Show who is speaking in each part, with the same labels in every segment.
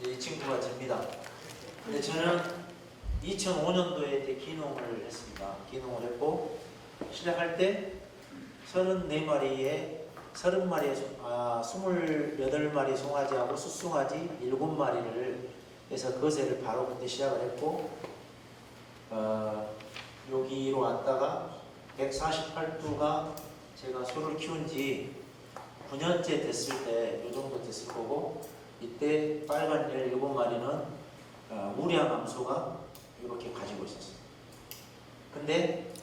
Speaker 1: 이 친구가 접니다. 근데 저는 2005년도에 이제 기농을 했습니다. 기농을 했고 시작할 때 34마리에 28마리 송아지하고 숫송아지 7마리를 해서 거세를 바로 그때 시작을 했고 여기로 왔다가 148두가 제가 소를 키운 지 9년째 됐을 때 이 정도 됐을 거고 이때 빨간 17마리는 우량 암소가 이렇게 가지고 있었어요. 근데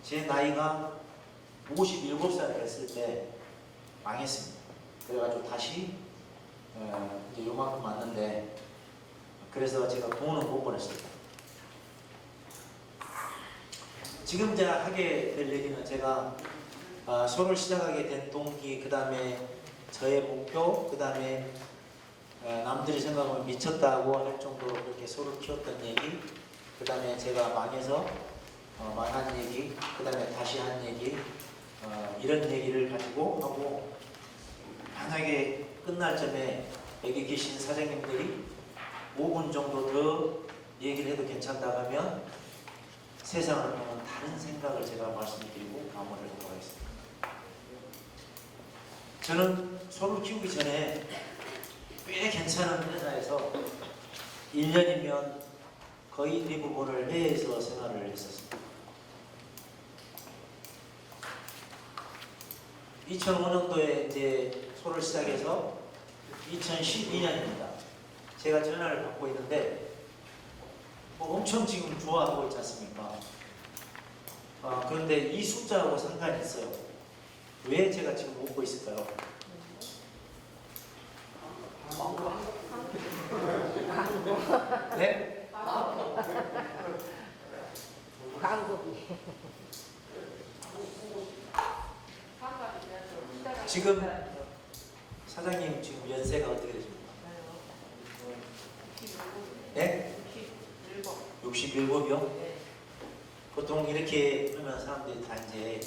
Speaker 1: 제 나이가 57살 됐을 때 망했습니다. 그래가지고 다시 이제 요만큼 왔는데 그래서 제가 돈은 못 벌었습니다. 지금 제가 하게 될 얘기는 제가 소를 시작하게 된 동기, 그 다음에 저의 목표, 그 다음에 남들이 생각하면 미쳤다고 할 정도로 그렇게 소를 키웠던 얘기, 그 다음에 제가 망해서 망한 얘기, 그 다음에 다시 한 얘기, 이런 얘기를 가지고 하고, 만약에 끝날 점에 여기 계신 사장님들이 5분 정도 더 얘기를 해도 괜찮다고 하면 세상을 보는 다른 생각을 제가 말씀드리고 마무리를 하도록 하겠습니다. 저는 소를 키우기 전에 꽤 괜찮은 회사에서 1년이면 거의 대부분을 해외에서 생활을 했었습니다. 2005년도에 이제 소를 시작해서 2012년입니다. 제가 전화를 받고 있는데 엄청 지금 좋아하고 있지 않습니까? 그런데 이 숫자하고 상관이 있어요. 왜 제가 지금 웃고 있을까요? 네?
Speaker 2: 광고비.
Speaker 1: 지금 사장님 지금 연세가 어떻게 되십니까? 네? 67이요? 보통 이렇게 하면 사람들이 다 이제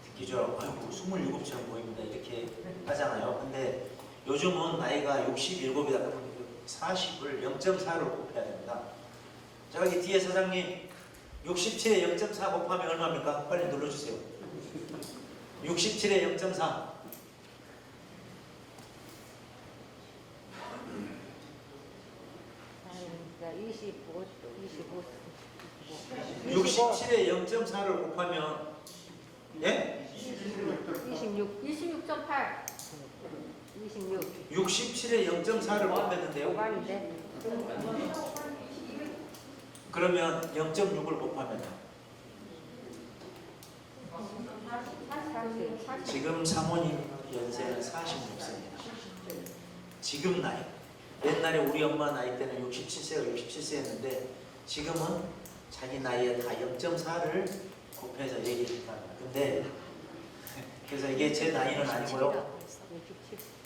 Speaker 1: 듣기 좋아하고 아이고 27처럼 보입니다 이렇게 하잖아요. 근데 요즘은 나이가 67이다 보면 40을 0.4로 곱해야 됩니다. 저기 뒤에 사장님 67에 0.4 곱하면 얼마입니까? 빨리 눌러주세요. 67에 0.4 67에 0.4를 곱하면 예?
Speaker 2: 26.8. 26.
Speaker 1: 67에 0.4를 곱했는데요.
Speaker 2: 오반인데.
Speaker 1: 그러면 0.6을 곱하면 지금 사모님 연세는 46세입니다. 지금 나이. 옛날에 우리 엄마 나이 때는 67세가 67세였는데 지금은 자기 나이에 다 0.4를 곱해서 얘기를 합니다. 근데 그래서 이게 제 나이는 아니고요.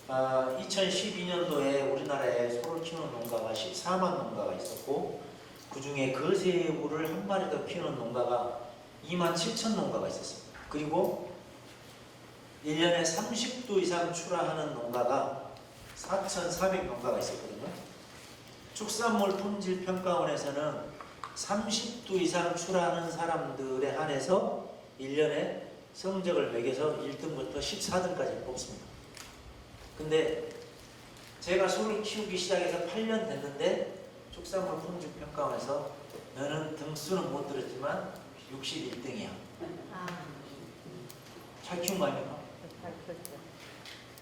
Speaker 1: 2012년도에 우리나라에 소를 키우는 농가가 14만 농가가 있었고 그 중에 거세우를 한 마리 더 키우는 농가가 2만 7천 농가가 있었습니다. 그리고 1년에 30두 이상 출하하는 농가가 4,400 농가가 있었거든요. 축산물 품질 평가원에서는 30두 이상 출하하는 사람들에 한해서 1년에 성적을 매겨서 1등부터 14등까지 뽑습니다. 근데 제가 소를 키우기 시작해서 8년 됐는데 축산물 품질 평가원에서 너는 등수는 못 들었지만 61등이야. 잘 키운 거 아닙니까?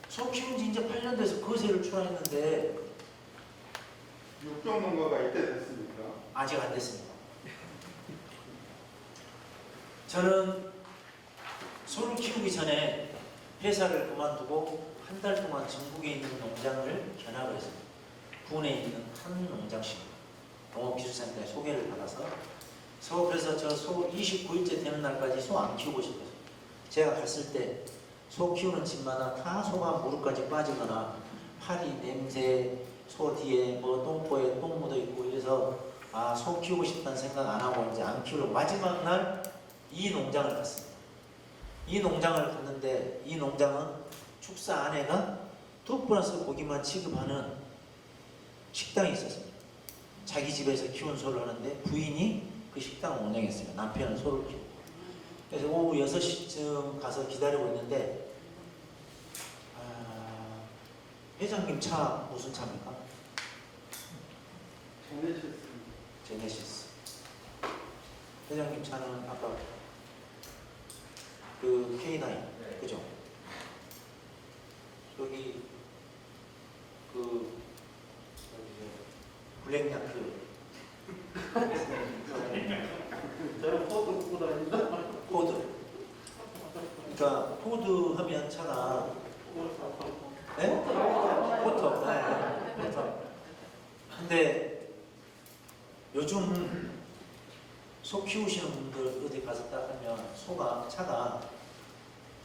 Speaker 1: 소 키운 지 이제 8년 돼서 거세를 출하했는데
Speaker 3: 육종 농가가 이때 됐습니까?
Speaker 1: 아직 안 됐습니다. 저는 소를 키우기 전에 회사를 그만두고 한 달 동안 전국에 있는 농장을 견학을 했습니다. 군에 있는 한 농장씩 농업기술센터에 소개를 받아서 그래서 저 소 29일째 되는 날까지 소 안 키우고 싶어서 제가 갔을 때 소 키우는 집마다 다 소가 무릎까지 빠지거나 파리, 냄새, 소 뒤에 뭐 똥꼬에 똥 묻어 있고 이래서 소 키우고 싶다는 생각 안 하고 이제 안 키우려고 마지막 날 이 농장을 갔습니다. 이 농장을 갔는데 이 농장은 축사 안에가 2+ 고기만 취급하는 식당이 있었습니다. 자기 집에서 키운 소를 하는데 부인이 그 식당을 운영했어요. 남편은 소를 키우고. 그래서 오후 6시쯤 가서 기다리고 있는데 회장님 차 무슨 차입니까? 제네시스. 회장님 차는 아까 그 K9,
Speaker 3: 네.
Speaker 1: 그죠? 여기 그 블랙야크.
Speaker 3: 저는 포드 입고 다닙니다.
Speaker 1: 포드. 그러니까 포드 하면 차가 네? 포터. 네. 포터. 근데 요즘 소 키우시는 분들 어디 가서 딱 하면 차가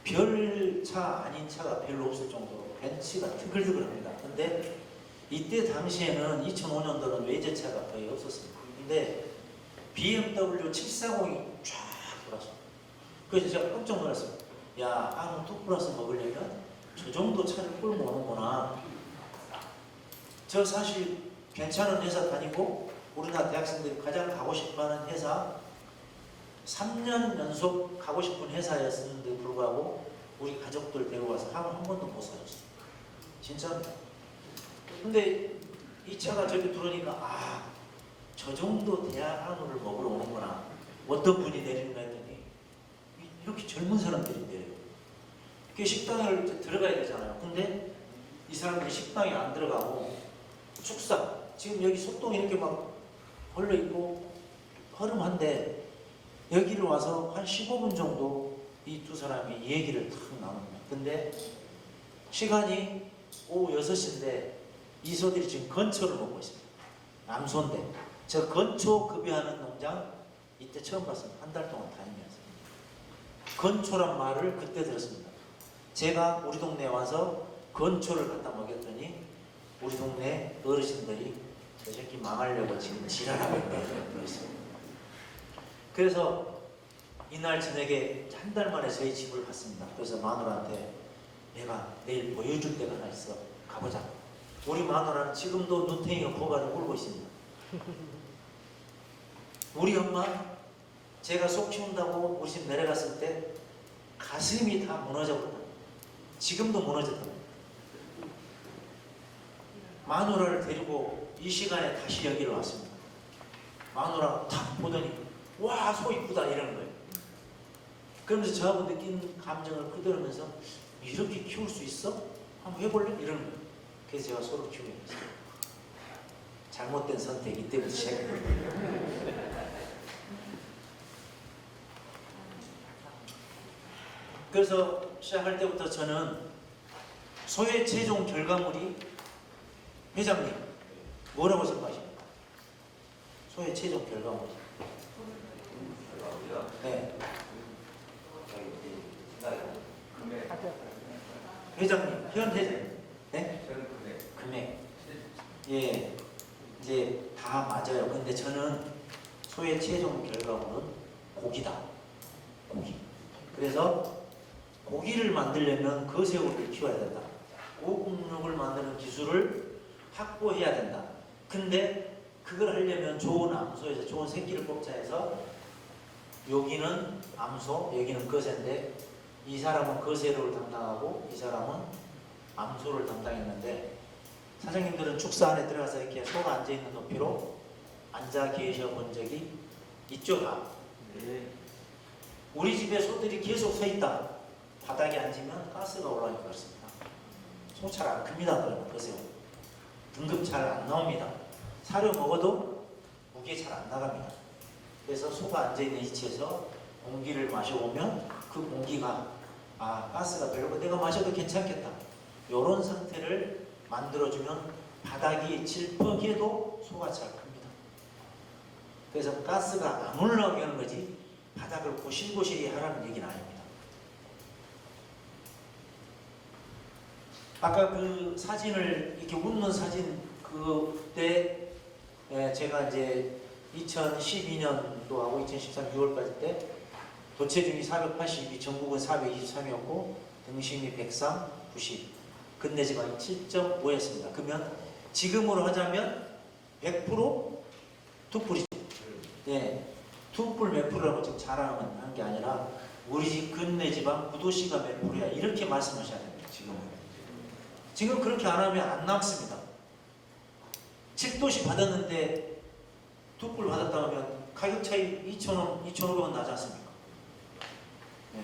Speaker 1: 별 차 아닌 차가 별로 없을 정도로 벤츠가 드글드글합니다. 근데 이때 당시에는 2005년도는 외제차가 거의 없었습니다. 근데 BMW 740이 쫙 돌았어. 그래서 제가 깜짝 놀랐어요. 야, 2+ 먹으려면 저 정도 차를 끌고 오는구나. 저 사실 괜찮은 회사 다니고 우리나라 대학생들이 가장 가고 싶어하는 회사 3년 연속 가고 싶은 회사였는데 불구하고 우리 가족들 데려와서 한 번도 못 사줬어요. 진짜. 근데 이 차가 저기 들어오니까 저 정도 대학 한우를 먹으러 오는구나. 어떤 분이 내리는가 했더니 이렇게 젊은 사람들이 내려요. 그 식당을 들어가야 되잖아요. 근데 이 사람들이 식당에 안 들어가고 축사 지금 여기 소똥이 이렇게 막 걸려 있고 허름한데 여기를 와서 한 15분 정도 이 두 사람이 얘기를 탁 나눕니다. 근데 시간이 오후 6시인데 이 소들이 지금 건초를 먹고 있습니다. 암소인데 저 건초 급여하는 농장 이때 처음 봤습니다. 한 달 동안 다니면서 건초란 말을 그때 들었습니다. 제가 우리 동네에 와서 건초를 갖다 먹였더니 우리 동네 어르신들이 저 새끼 망하려고 지금 지랄하고 있어요. 그래서 이날 저녁에 한 달 만에 저희 집을 갔습니다. 그래서 마누라한테 내가 내일 보여줄 데가 하나 있어. 가보자. 우리 마누라는 지금도 눈탱이가 고가를 울고 있습니다. 우리 엄마 제가 속 키운다고 우리 집 내려갔을 때 가슴이 다 무너졌거든. 지금도 무너졌다. 마누라를 데리고 이 시간에 다시 여기로 왔습니다. 마누라가 탁 보더니 와, 소 이쁘다 이러는 거예요. 그러면서 저하고 느낀 감정을 그대로면서 이렇게 키울 수 있어? 한번 해볼래? 이러는 거예요. 그래서 제가 소를 키우게 됐어요. 잘못된 선택 이때부터 시작했거든요. 그래서 시작할 때부터 저는 소의 최종 결과물이 회장님 뭐라고 생각하십니까? 소의 최종 결과물. 네. 회장님, 현 회장님. 네?
Speaker 3: 저는
Speaker 1: 금액. 예. 이제 다 맞아요. 근데 저는 소의 최종 결과물은 고기다. 고기. 그래서 고기를 만들려면 거새우를 키워야 된다. 고급육을 만드는 기술을 확보해야 된다. 근데 그걸 하려면 좋은 암소에서 좋은 새끼를 뽑자 해서 여기는 암소, 여기는 거새인데 이 사람은 거새를 담당하고 이 사람은 암소를 담당했는데 사장님들은 축사 안에 들어가서 이렇게 소가 앉아있는 높이로 앉아 계셔 본 적이 있죠?
Speaker 3: 네.
Speaker 1: 우리 집에 소들이 계속 서 있다. 바닥에 앉으면 가스가 올라오니까 그렇습니다. 소 잘 안 큽니다. 그러면 거새우. 등급 잘 안 나옵니다. 사료 먹어도 무게 잘 안 나갑니다. 그래서 소가 앉아있는 위치에서 공기를 마셔보면 그 공기가 가스가 별로 내가 마셔도 괜찮겠다. 이런 상태를 만들어주면 바닥이 질퍽해도 소가 잘 큽니다. 그래서 가스가 안 올라오게 하는 거지 바닥을 고실고실히 하라는 얘기는 아닙니다. 아까 그 사진을 이렇게 웃는 사진 그때 제가 이제 2012년도하고 2013 6월까지 때 도체중이 482, 전국은 423이었고 등심이 103, 90, 근내지방이 7.5였습니다. 그러면 지금으로 하자면 100% 투뿔이죠. 네, 투뿔 몇 프로라고 지금 자랑하는 게 아니라 우리 집 근내지방 구도시가 몇 프로야 이렇게 말씀하셔야 됩니다. 지금 그렇게 안 하면 안 남습니다. 7도시 받았는데 투뿔 받았다 하면 가격 차이 2,000원, 2,500원 나지 않습니까? 네.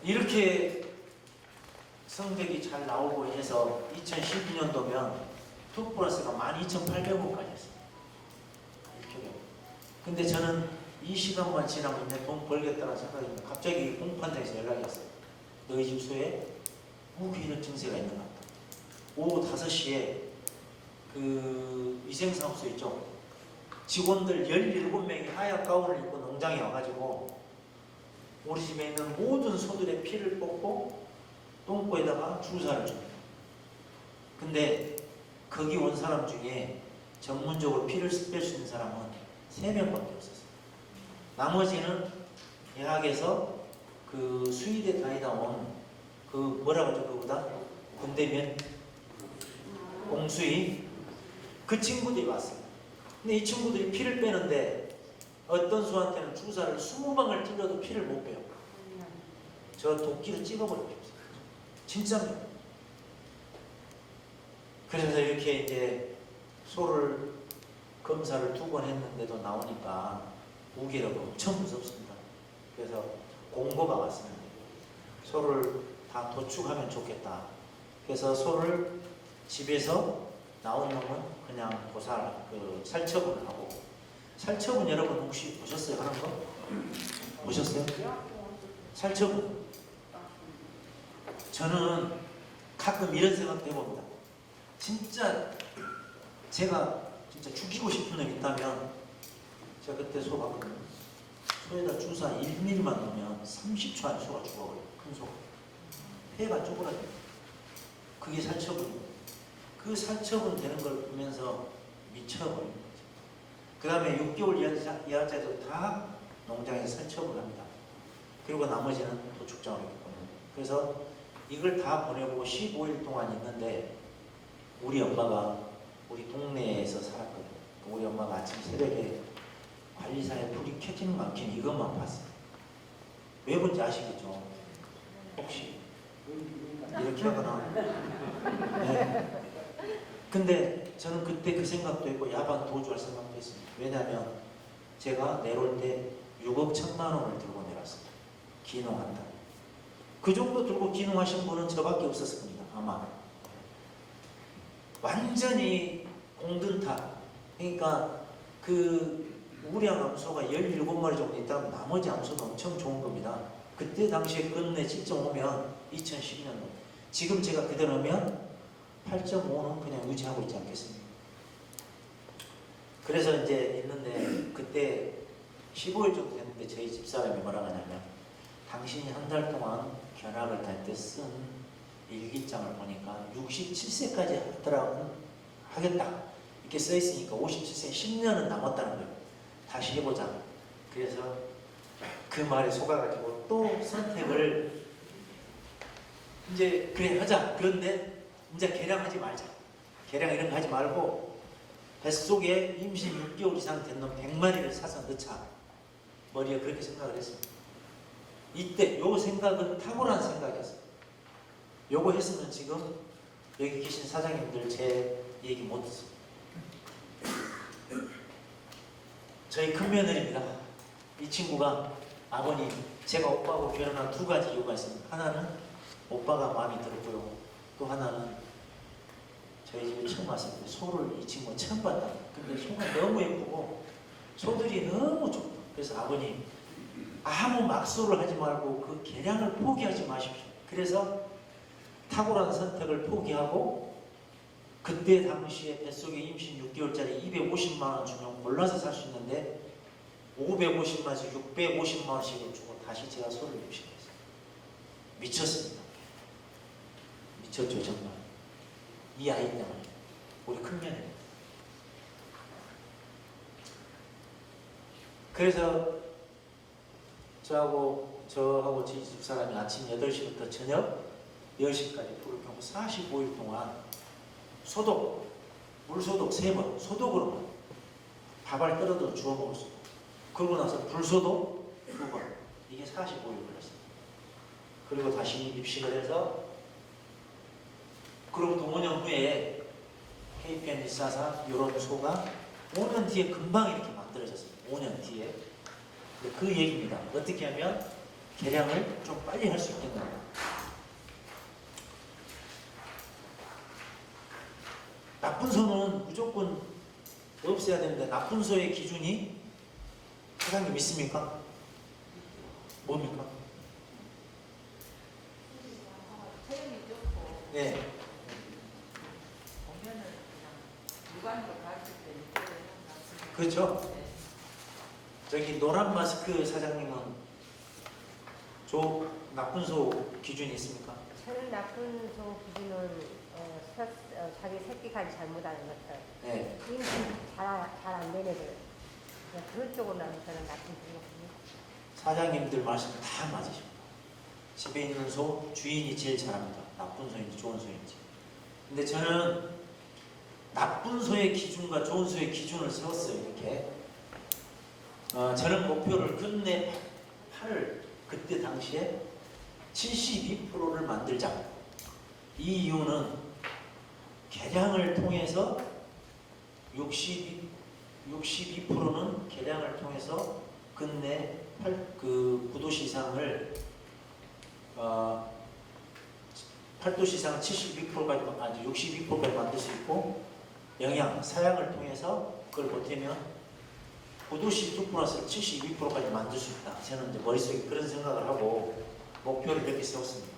Speaker 1: 이렇게 성적이 잘 나오고 해서 2012년도면 투 플러스가 12,800원까지 했어요. 이렇게. 근데 저는 이 시간만 지나면 이제 돈 벌겠다는 생각이 갑자기 공판장에서 연락이 왔어요. 너희 집소에 무기력 증세가 있는 것 같다. 오후 5시에 그 위생사무소 있죠. 직원들 17명이 하얀 가운을 입고 농장에 와가지고 우리 집에 있는 모든 소들의 피를 뽑고 똥꼬에다가 주사를 줍니다. 근데 거기 온 사람 중에 전문적으로 피를 뺄 수 있는 사람은 3명밖에 없었어요. 나머지는 대학에서 그 수의대 다니다 온 그 뭐라고 하죠 그거보다 군대면 공수위 그 친구들이 왔어요. 근데 이 친구들이 피를 빼는데 어떤 수한테는 주사를 20방을 찔러도 피를 못 빼요. 저 도끼로 찍어버리고 싶어요. 진짜입니다. 그래서 이렇게 이제 소를 검사를 2번 했는데도 나오니까 무기력이 엄청 무섭습니다. 그래서 공고가 왔습니다. 소를 다 도축하면 좋겠다. 그래서 소를 집에서 나온 놈은 그냥 살처분을 하고, 살처분 여러분 혹시 보셨어요? 하는 거? 보셨어요? 살처분. 저는 가끔 이런 생각도 해봅니다. 진짜 제가 진짜 죽이고 싶은 놈 있다면 제가 그때 소 봤거든요. 소에다 주사 1mm만 넣으면 30초 안에 소가 죽어버려요. 큰 소. 폐가 쪼그라져요. 그게 살처분이에요. 그 살처분 되는 걸 보면서 미쳐버리는 거죠. 그 다음에 6개월 이하자들 다 농장에서 살처분을 합니다. 그리고 나머지는 도축장으로 보내요. 그래서 이걸 다 보내고 15일 동안 있는데 우리 엄마가 우리 동네에서 살았거든요. 우리 엄마가 아침 새벽에 관리사에 불이 켜지는 만큼 이것만 봤어요. 왜 본지 아시겠죠? 혹시 이렇게 하거나. 네. 근데 저는 그때 그 생각도 했고 야반 도주할 생각도 했습니다. 왜냐하면 제가 내려올 때 6억 1천만 원을 들고 내렸습니다. 기농한다. 그 정도 들고 기농하신 분은 저밖에 없었을 겁니다. 아마. 완전히 공든타. 그러니까 그 우량 암소가 17마리 정도 있다면 나머지 암소도 엄청 좋은 겁니다. 그때 당시에 끝내 7.5면 2012년도. 지금 제가 그대로면 8.5는 그냥 유지하고 있지 않겠습니까? 그래서 이제 있는데 그때 15일 정도 됐는데 저희 집사람이 뭐라고 하냐면 당신이 한 달 동안 견학을 갈 때 쓴 일기장을 보니까 67세까지 하겠다 이렇게 써 있으니까 57세 10년은 남았다는 거예요. 다시 해보자. 그래서 그 말에 속아가지고 또 선택을 이제 그래 하자. 그런데 이제 개량하지 말자. 개량 이런 거 하지 말고 뱃속에 임신 6개월 이상 된 놈 100마리를 사서 넣자. 머리에 그렇게 생각을 했습니다. 이때 요 생각은 탁월한 생각이었어요. 요거 했으면 지금 여기 계신 사장님들 제 얘기 못 듣습니다. 저희 큰며느리입니다. 이 친구가 아버님 제가 오빠하고 결혼한 2가지 이유가 있습니다. 하나는 오빠가 마음에 들었고요. 또 하나는 저희 집에 처음 왔을 때 소를 이 친구가 처음 봤다. 근데 소가 너무 예쁘고 소들이 너무 좋고 그래서 아버님 아무 막소를 하지 말고 그 개량을 포기하지 마십시오. 그래서 탁월한 선택을 포기하고 그때 당시에 뱃속에 임신 6개월짜리 250만 원 주면 골라서 살 수 있는데 550만 원에서 650만 원씩을 주고 다시 제가 소를 임신했어요. 미쳤습니다. 미쳤죠 정말. 이 아이 때문에 우리 큰며느리 그래서 저하고 저희 집사람이 아침 8시부터 저녁 10시까지 풀을 경우 45일 동안 소독, 물소독 3번, 소독으로만 밥알 떨어져 주워 먹을 수 있고, 그러고 나서 불소독 2번, 이게 45일 걸렸어요. 그리고 다시 입식을 해서, 그로부터 5년 후에 KPN 144 이런 소가 5년 뒤에 금방 이렇게 만들어졌어요. 5년 뒤에. 그 얘기입니다. 어떻게 하면 개량을 좀 빨리 할 수 있겠나. 나쁜 소는 무조건 없애야 되는데, 나쁜 소의 기준이 사장님 있습니까? 뭡니까?
Speaker 2: 체형이 좋고
Speaker 1: 네.
Speaker 2: 보면은 그냥 육안으로 봤을 때 이쁘게 나왔습니다.
Speaker 1: 그렇죠.
Speaker 2: 네.
Speaker 1: 저기 노란 마스크 사장님은 나쁜 소 기준이 있습니까?
Speaker 2: 저는 나쁜 소 기준은 자기 새끼 관리 잘못하는 것들,
Speaker 1: 네.
Speaker 2: 임신 잘안 된 애들, 그런 쪽으로 나는 저는 나쁜 소거든요.
Speaker 1: 사장님들 말씀 다 맞으십니다. 집에 있는 소 주인이 제일 잘합니다. 나쁜 소인지 좋은 소인지. 근데 저는 나쁜 소의 기준과 좋은 소의 기준을 세웠어요. 이렇게. 저는 목표를 끝내 8을 그때 당시에 72%를 만들자. 이 이유는 개량을 통해서 62%는 개량을 통해서 끝내 9도시 이상을 8도시 이상은 72%까지 아니 62%까지 만들 수 있고, 영양 사양을 통해서 그걸 보태면 9도시 2 플러스를 72%까지 만들 수 있다. 저는 이제 머릿속에 그런 생각을 하고 목표를 이렇게 세웠습니다.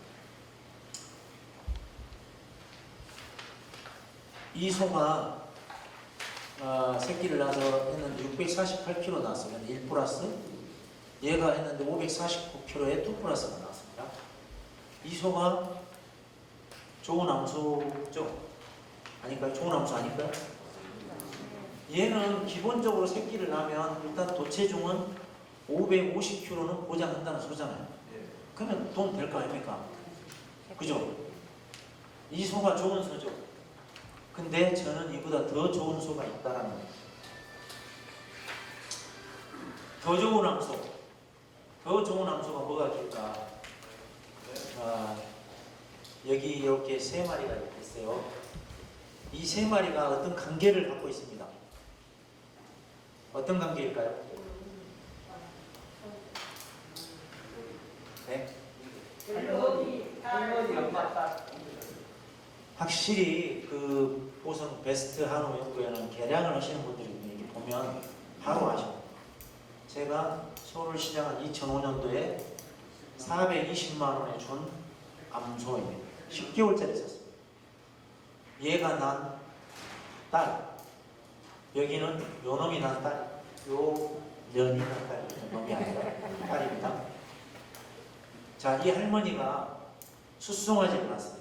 Speaker 1: 이 소가 새끼를 낳아서 했는데 648kg 나왔어요. 1 플러스. 얘가 했는데 549kg에 2 플러스가 나왔습니다. 이 소가 좋은 암소죠? 아닐까요? 좋은 암소 아닐까요? 얘는 기본적으로 새끼를 낳으면 일단 도체중은 550kg는 보장한다는 소잖아요. 그러면 돈 될까 아닙니까? 그죠? 이 소가 좋은 소죠. 근데 저는 이보다 더 좋은 소가 있다라는 거예요. 더 좋은 암소. 더 좋은 암소가 뭐가 있을까? 여기 이렇게 3마리가 있어요. 이 3마리가 어떤 관계를 갖고 있습니다. 어떤 관계일까요? 네?
Speaker 3: 할머니 엄마 딸.
Speaker 1: 확실히 그 보성 베스트 한우 연구에는 개량을 하시는 분들이 이렇게 보면 바로 아십니다. 제가 소를 시작한 2005년도에 420만 원에 준 암소입니다. 10개월짜리 샀습니다. 얘가 난 딸, 여기는 요 놈이 난 딸, 요 년이 난 딸, 놈이 아니라 딸입니다. 자, 이 할머니가 숫송아지를 낳았어요.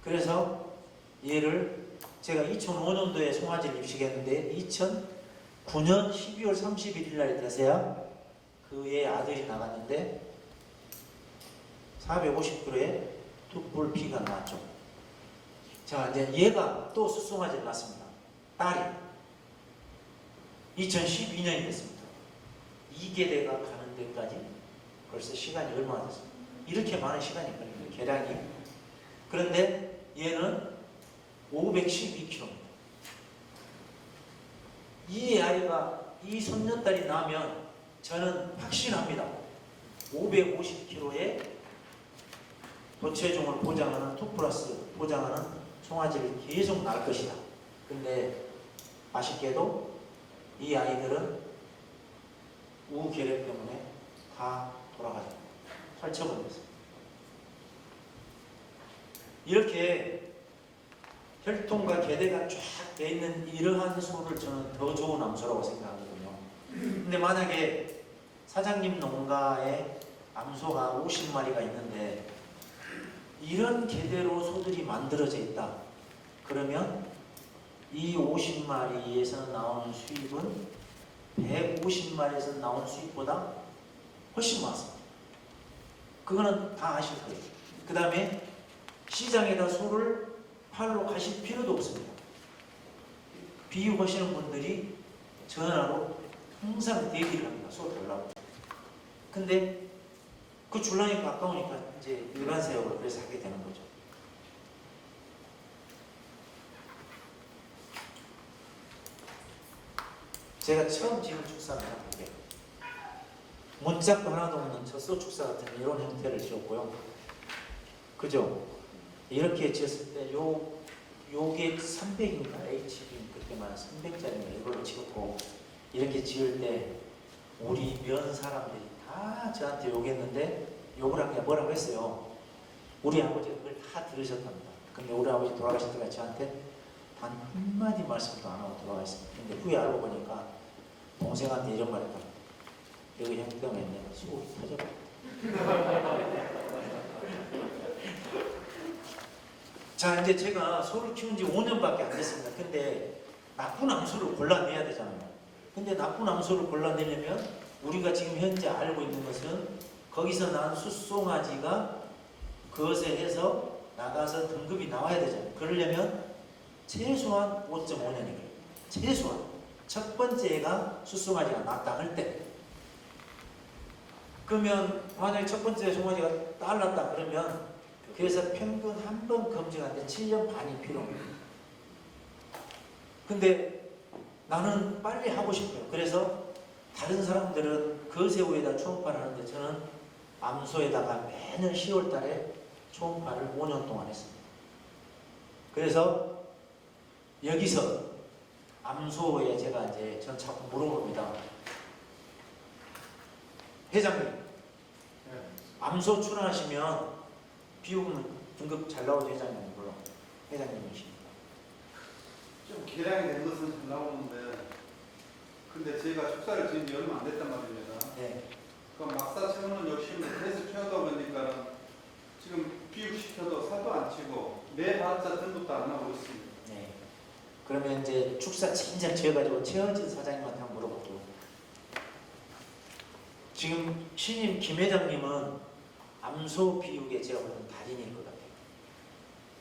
Speaker 1: 그래서 얘를 제가 2005년도에 송아지를 입식했는데 2009년 12월 31일 날 돼서야 그의 아들이 나갔는데 450kg에 뚝불피가 나왔죠. 자, 이제 얘가 또 숫송아지를 낳습니다. 딸이 2012년이 됐습니다. 2계대가 가는 데까지 벌써 시간이 얼마나 됐습니까? 이렇게 많은 시간이 걸립니다. 개량이. 그런데 얘는 512kg입니다. 이 아이가, 이 손녀딸이 나면 저는 확신합니다. 550kg의 도체중을 보장하는 2 플러스 보장하는 송아지를 계속 낳을 것이다. 근데 아쉽게도 이 아이들은 우결핵 때문에 다 돌아가죠. 설쳐버렸습니다. 이렇게 혈통과 계대가 쫙 돼 있는 이러한 소를 저는 더 좋은 암소라고 생각하거든요. 근데 만약에 사장님 농가에 암소가 50마리가 있는데 이런 계대로 소들이 만들어져 있다. 그러면 이 50마리에서 나오는 수입은 150마리에서 나온 수입보다 훨씬 많습니다. 그거는 다 아실 거예요. 그 다음에 시장에다 소를 팔러 가실 필요도 없습니다. 비육하시는 분들이 전화로 항상 대기를 합니다. 소 달라고. 근데 그 줄라니 가까우니까 이제 일반 사육을 그래서 하게 되는 거죠. 제가 처음 지은 축사는 이게 문짝도 하나도 없는 젖소 축사 같은 이런 형태를 지었고요. 그죠? 이렇게 지었을 때 요게 300인가 HB 그때만 300짜리인가 이걸로 지었고 이렇게 지을 때 우리 면 사람들이 다 저한테 욕했는데 욕을 한 게 뭐라고 했어요. 우리 아버지가 그걸 다 들으셨답니다. 근데 우리 아버지 돌아가실 때가 저한테 단 한마디 말씀도 안 하고 돌아가셨습니다. 근데 후에 알고 보니까 동생한테 이런 말 했다. 여기 형 때문에 내가 속이 터져버렸다. 자, 이제 제가 소를 키운 지 5년밖에 안 됐습니다. 근데 나쁜 암소를 골라내야 되잖아요. 근데 나쁜 암소를 골라내려면 우리가 지금 현재 알고 있는 것은 거기서 난 숫송아지가 그것에 해서 나가서 등급이 나와야 되잖아요. 그러려면 최소한 5.5년이 걸려요. 최소한. 첫 번째 애가 숫송아지가 낳았다 할 때. 그러면 만약에 첫 번째 송아지가 딸 낳았다 그러면 그래서 평균 한 번 검증하는데 7년 반이 필요합니다. 근데 나는 빨리 하고 싶어요. 그래서 다른 사람들은 거새우에다 초음파를 하는데 저는 암소에다가 매년 10월 달에 초음파를 5년 동안 했습니다. 그래서 여기서 암소에 제가 이제 전 자꾸 물어봅니다. 회장님, 암소 출하하시면 비용은 등급 잘 나오죠, 회장님? 물론 회장님이십니다.
Speaker 3: 좀 계량이 된 것은 잘 나오는데, 근데 저희가 축사를 지은 지 얼마 안 됐단 말입니다.
Speaker 1: 네.
Speaker 3: 그럼 막사 채우는 욕심을 계속 채우다 보니까 지금 비육시켜도 살도 안 치고 매발자 등급도 안 나오고 있습니다.
Speaker 1: 네. 그러면 이제 축사 진작 지어가지고 최현진 사장님한테 한번 물어볼게요. 지금 신임 김 회장님은 암소 비육에 제가 보는 달인일 것 같아요.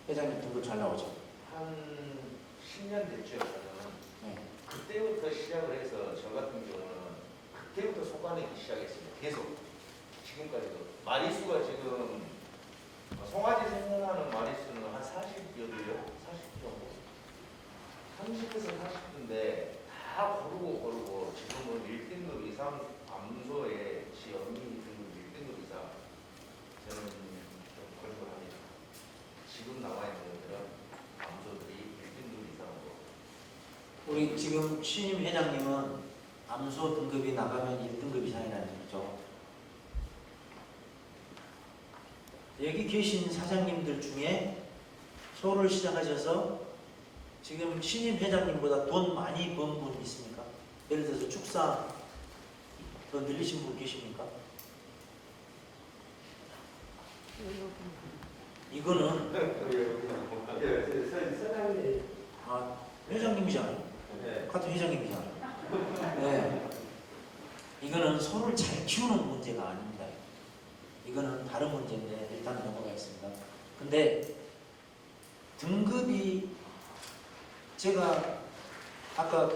Speaker 1: 회장님 등급 잘 나오죠?
Speaker 4: 한 10년 됐죠. 저는
Speaker 1: 네.
Speaker 4: 그때부터 시작을 해서 저 같은 경우는 그때부터 속아내기 시작했습니다. 계속 지금까지도 마리수가 지금 송아지 생산하는 마리수는 한 40여 도요? 40 정도? 30에서 40도인데 다 고르고 지금은 1등급 이상 암소의 지연이 등급 1등급 이상 저는 좀 고르고 합니다. 지금 나와 있는 것들은 암소들이 1등급 이상으로.
Speaker 1: 우리 지금 신임 회장님은 암소 등급이 나가면 1등급 이상이라는 얘기죠. 여기 계신 사장님들 중에 소를 시작하셔서 지금 신임 회장님보다 돈 많이 번 분 있습니까? 예를 들어서 축사 더 늘리신 분 계십니까? 이거는
Speaker 4: 사장님.
Speaker 1: 회장님이잖아요.
Speaker 4: 네.
Speaker 1: 같은 회장님이잖아요. 네. 이거는 소를 잘 키우는 문제가 아닙니다. 이거는 다른 문제인데 일단 넘어가겠습니다. 근데 등급이 제가 아까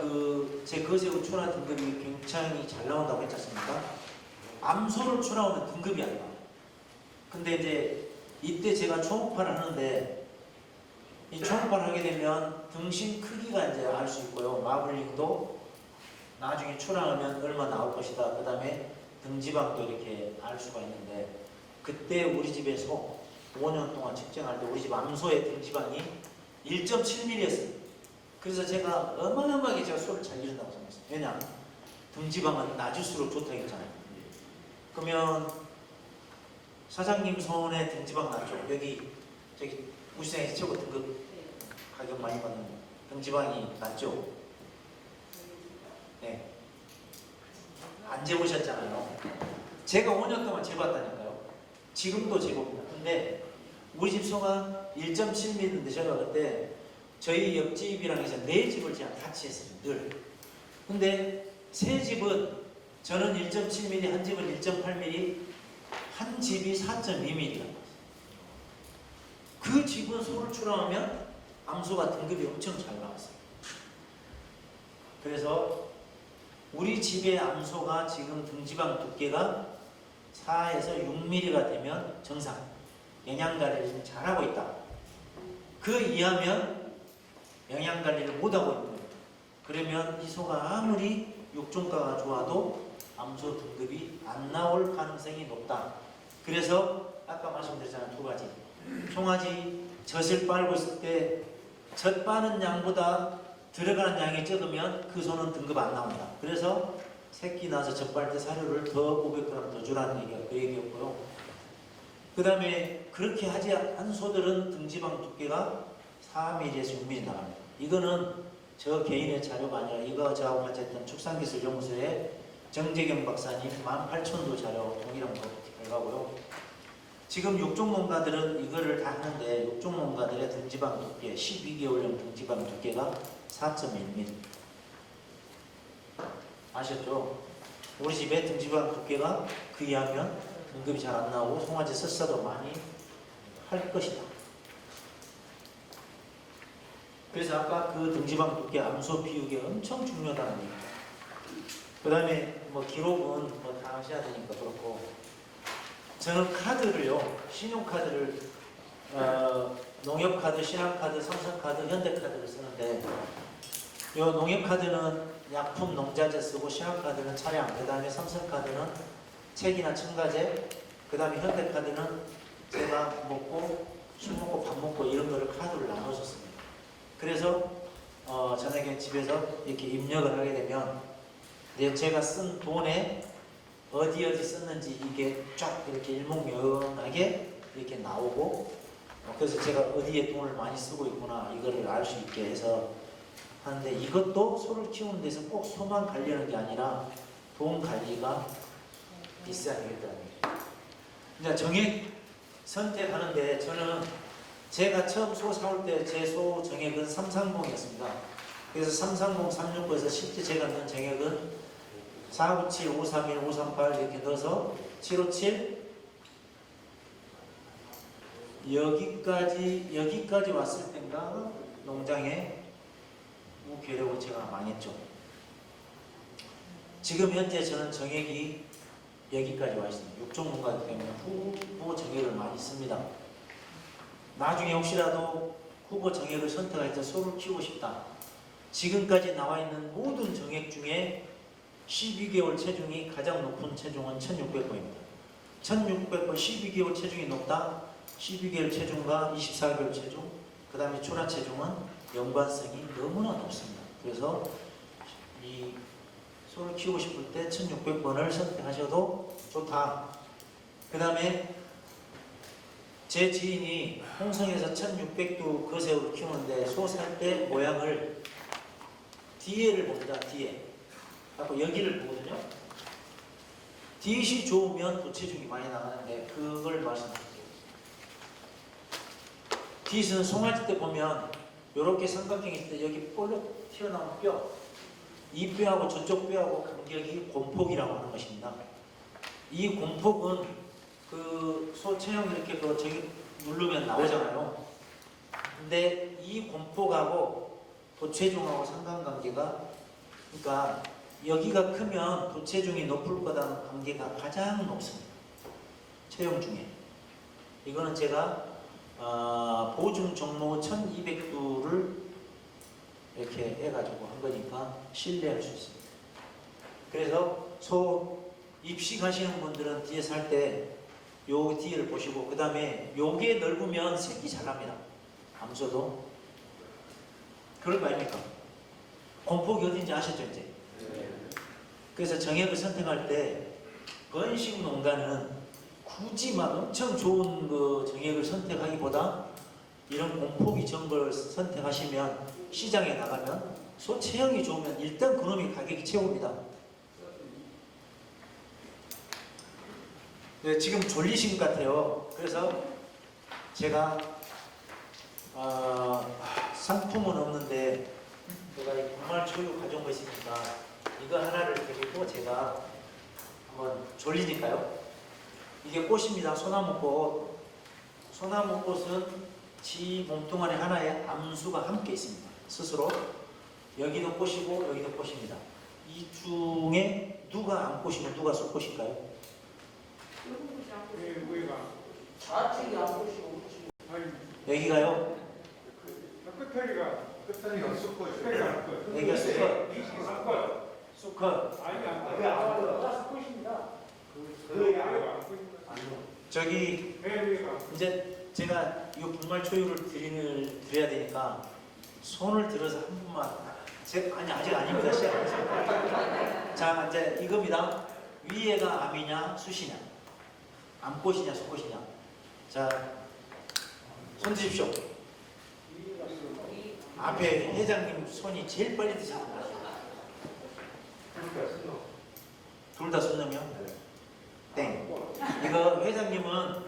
Speaker 1: 제 거새우 출하 등급이 굉장히 잘 나온다고 했지 않습니까? 암소를 출하하면 등급이 안 나와요. 근데 이제 이때 제가 초음파를 하는데 이 초음파를 하게 되면 등심 크기가 이제 알 수 있고요. 마블링도 나중에 출하하면 얼마 나올 것이다. 그 다음에 등지방도 이렇게 알 수가 있는데 그때 우리 집에서 5년 동안 측정할 때 우리 집 암소의 등지방이 1.7mm였어요. 그래서 제가 어마어마하게 제가 소를 잘 기른다고 생각했어요. 왜냐? 등지방은 낮을수록 좋다고 했잖아요. 그러면 사장님 손에 등지방 낮죠? 저기 우시장에서 최고 등급 가격 많이 받는 등지방이 낮죠? 네. 안 재보셨잖아요. 제가 5년 동안 재봤다니까요. 지금도 재봅니다. 근데 우리 집 소가 1.7mm인데 제가 그때 저희 옆집이랑 해서 4집을 제가 같이 했어요. 늘. 근데 새 집은 저는 1.7mm, 한 집은 1.8mm, 한 집이 4.2mm가 그 집은 소를 출하하면 암소가 등급이 엄청 잘 나왔어요. 그래서 우리 집의 암소가 지금 등지방 두께가 4에서 6mm가 되면 정상, 영양관리를 좀 잘하고 있다. 그 이하면 영양관리를 못하고 있는 거예요. 그러면 이 소가 아무리 육종가가 좋아도 암소 등급이 안 나올 가능성이 높다. 그래서 아까 말씀드렸잖아요. 두 가지. 송아지 젖을 빨고 있을 때 젖 빠는 양보다 들어가는 양이 적으면 그 소는 등급 안 나옵니다. 그래서 새끼 나서 젖 빨 때 사료를 더 500g 더 주라는 얘기가 그 얘기였고요. 그 다음에 그렇게 하지 않은 소들은 등지방 두께가 4mm에서 6mm 나갑니다. 이거는 저 개인의 자료가 아니라 이거 저하고 같이 했던 축산기술연구소의 정재경 박사님 18,000도 자료 동일한 결과고요. 지금 육종농가들은 이거를 다 하는데 육종농가들의 등지방 두께 12개월령 등지방 두께가 4.1mm. 아셨죠? 우리 집에 등지방 두께가 그 이하면 등급이 잘 안 나오고 송아지 설사도 많이 할 것이다. 그래서 아까 그 등지방 두께 암소 비육이 엄청 중요하다는 얘기입니다. 그 다음에 뭐 기록은 뭐 다 하셔야 되니까 그렇고, 저는 카드를요, 신용카드를 농협카드, 신한카드, 삼성카드, 현대카드를 쓰는데, 요 농협카드는 약품, 농자재 쓰고, 신한카드는 차량, 그 다음에 삼성카드는 책이나 첨가제, 그 다음에 현대카드는 제가 먹고 술 먹고 밥 먹고 이런 거를 카드를 나눠줬습니다. 그래서 저녁에 집에서 이렇게 입력을 하게 되면 제가 쓴 돈에 어디 썼는지 이게 쫙 이렇게 일목요연하게 이렇게 나오고, 그래서 제가 어디에 돈을 많이 쓰고 있구나 이거를 알 수 있게 해서 하는데, 이것도 소를 키우는 데서 꼭 소만 관리하는 게 아니라 돈 관리가 비싸겠다는 얘기예요. 이제 정액 선택하는데 저는 제가 처음 소 사올 때 제 소 정액은 330이었습니다. 그래서 330, 369에서 실제 제가 넣은 정액은 497, 531, 538 이렇게 넣어서 757 여기까지 왔을 땐가 농장에 무괴력으로 제가 망했죠. 지금 현재 저는 정액이 여기까지 와 있습니다. 육종농가이기 때문에 후보 정액을 많이 씁니다. 나중에 혹시라도 후보 정액을 선택해서 소를 키우고 싶다. 지금까지 나와 있는 모든 정액 중에 12개월 체중이 가장 높은 체중은 1600번입니다. 1600번 12개월 체중이 높다. 12개월 체중과 24개월 체중, 그 다음에 초라 체중은 연관성이 너무나 높습니다. 그래서 이 소를 키우고 싶을 때 1600번을 선택하셔도 좋다. 그 다음에 제 지인이 홍성에서 1600도 거새우를 키우는데 소 살 때 모양을 뒤에를 봅니다. 뒤에. 하고 여기를 보거든요. 뒤이 좋으면 도체중이 많이 나가는데 그걸 말씀드릴게요. 뒤는 송아지 때 보면 이렇게 삼각형이 있을 때 여기 볼록 튀어나온 뼈, 이 뼈하고 저쪽 뼈하고 간격이 곰폭이라고 하는 것입니다. 이 곰폭은 그 소 체형 이렇게 저기 누르면 나오잖아요. 근데 이 곰폭하고 도체중하고 상관관계가, 그러니까 여기가 크면 도체중이 높을 거다는 관계가 가장 높습니다. 체형 중에. 이거는 제가 보증 종목 1200두를 이렇게 해가지고 한 거니까 신뢰할 수 있습니다. 그래서 소 입식하시는 분들은 뒤에 살 때 요 뒤를 보시고, 그 다음에 요게 넓으면 새끼 잘 납니다. 암소도. 그럴 거 아닙니까? 곰폭이 어딘지 아셨죠 이제? 그래서 정액을 선택할 때 번식 농가는 굳이 막 엄청 좋은 그 정액을 선택하기보다 이런 곰폭이 좋은 걸 선택하시면 시장에 나가면 소 체형이 좋으면 일단 그놈이 가격이 최고입니다. 네, 지금 졸리신 것 같아요. 그래서 제가 상품은 없는데 제가 정말 초유 가져온 거 있으니까 이거 하나를 드리고 제가 한번 졸리니까요. 이게 꽃입니다. 소나무꽃. 소나무꽃은 지 몸통 안에 하나의 암수가 함께 있습니다. 스스로 여기도 꽃이고 여기도 꽃입니다. 이 중에 누가 암꽃이고 누가 수꽃일까요?
Speaker 5: 좌측이 안 보시고
Speaker 1: 여기가요.
Speaker 3: 끝자리가 수컷이에요.
Speaker 1: 여기가 수컷. 수컷. 저기 이제 제가 이 분말 초유를 드려야 되니까 손을 들어서 한 분만 아니 아직 아닙니다. 시작 안 했습니다. 자 이제 이겁니다. 위에가 암이냐 숫이냐 암꽃이냐 수꽃이냐. 자 손 드십시오. 앞에 회장님 손이 제일 빨리 드실 것 같아요. 둘 다 손놈이요? 땡. 이거 회장님은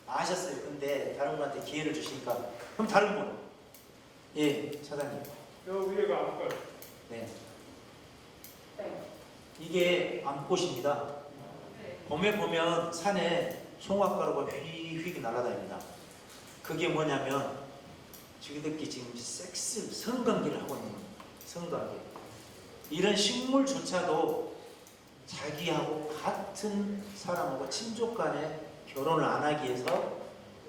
Speaker 1: 아셨어요. 근데 다른 분한테 기회를 주시니까. 그럼 다른 분. 예, 사장님. 네. 이게 암꽃입니다. 봄에 보면 산에 송화가루가 휙휙 날아다닙니다. 그게 뭐냐면 저희들끼리 지금 섹스, 성관계를 하고 있는 거예요. 성관계. 이런 식물조차도 자기하고 같은 사람하고 친족 간에 결혼을 안 하기 위해서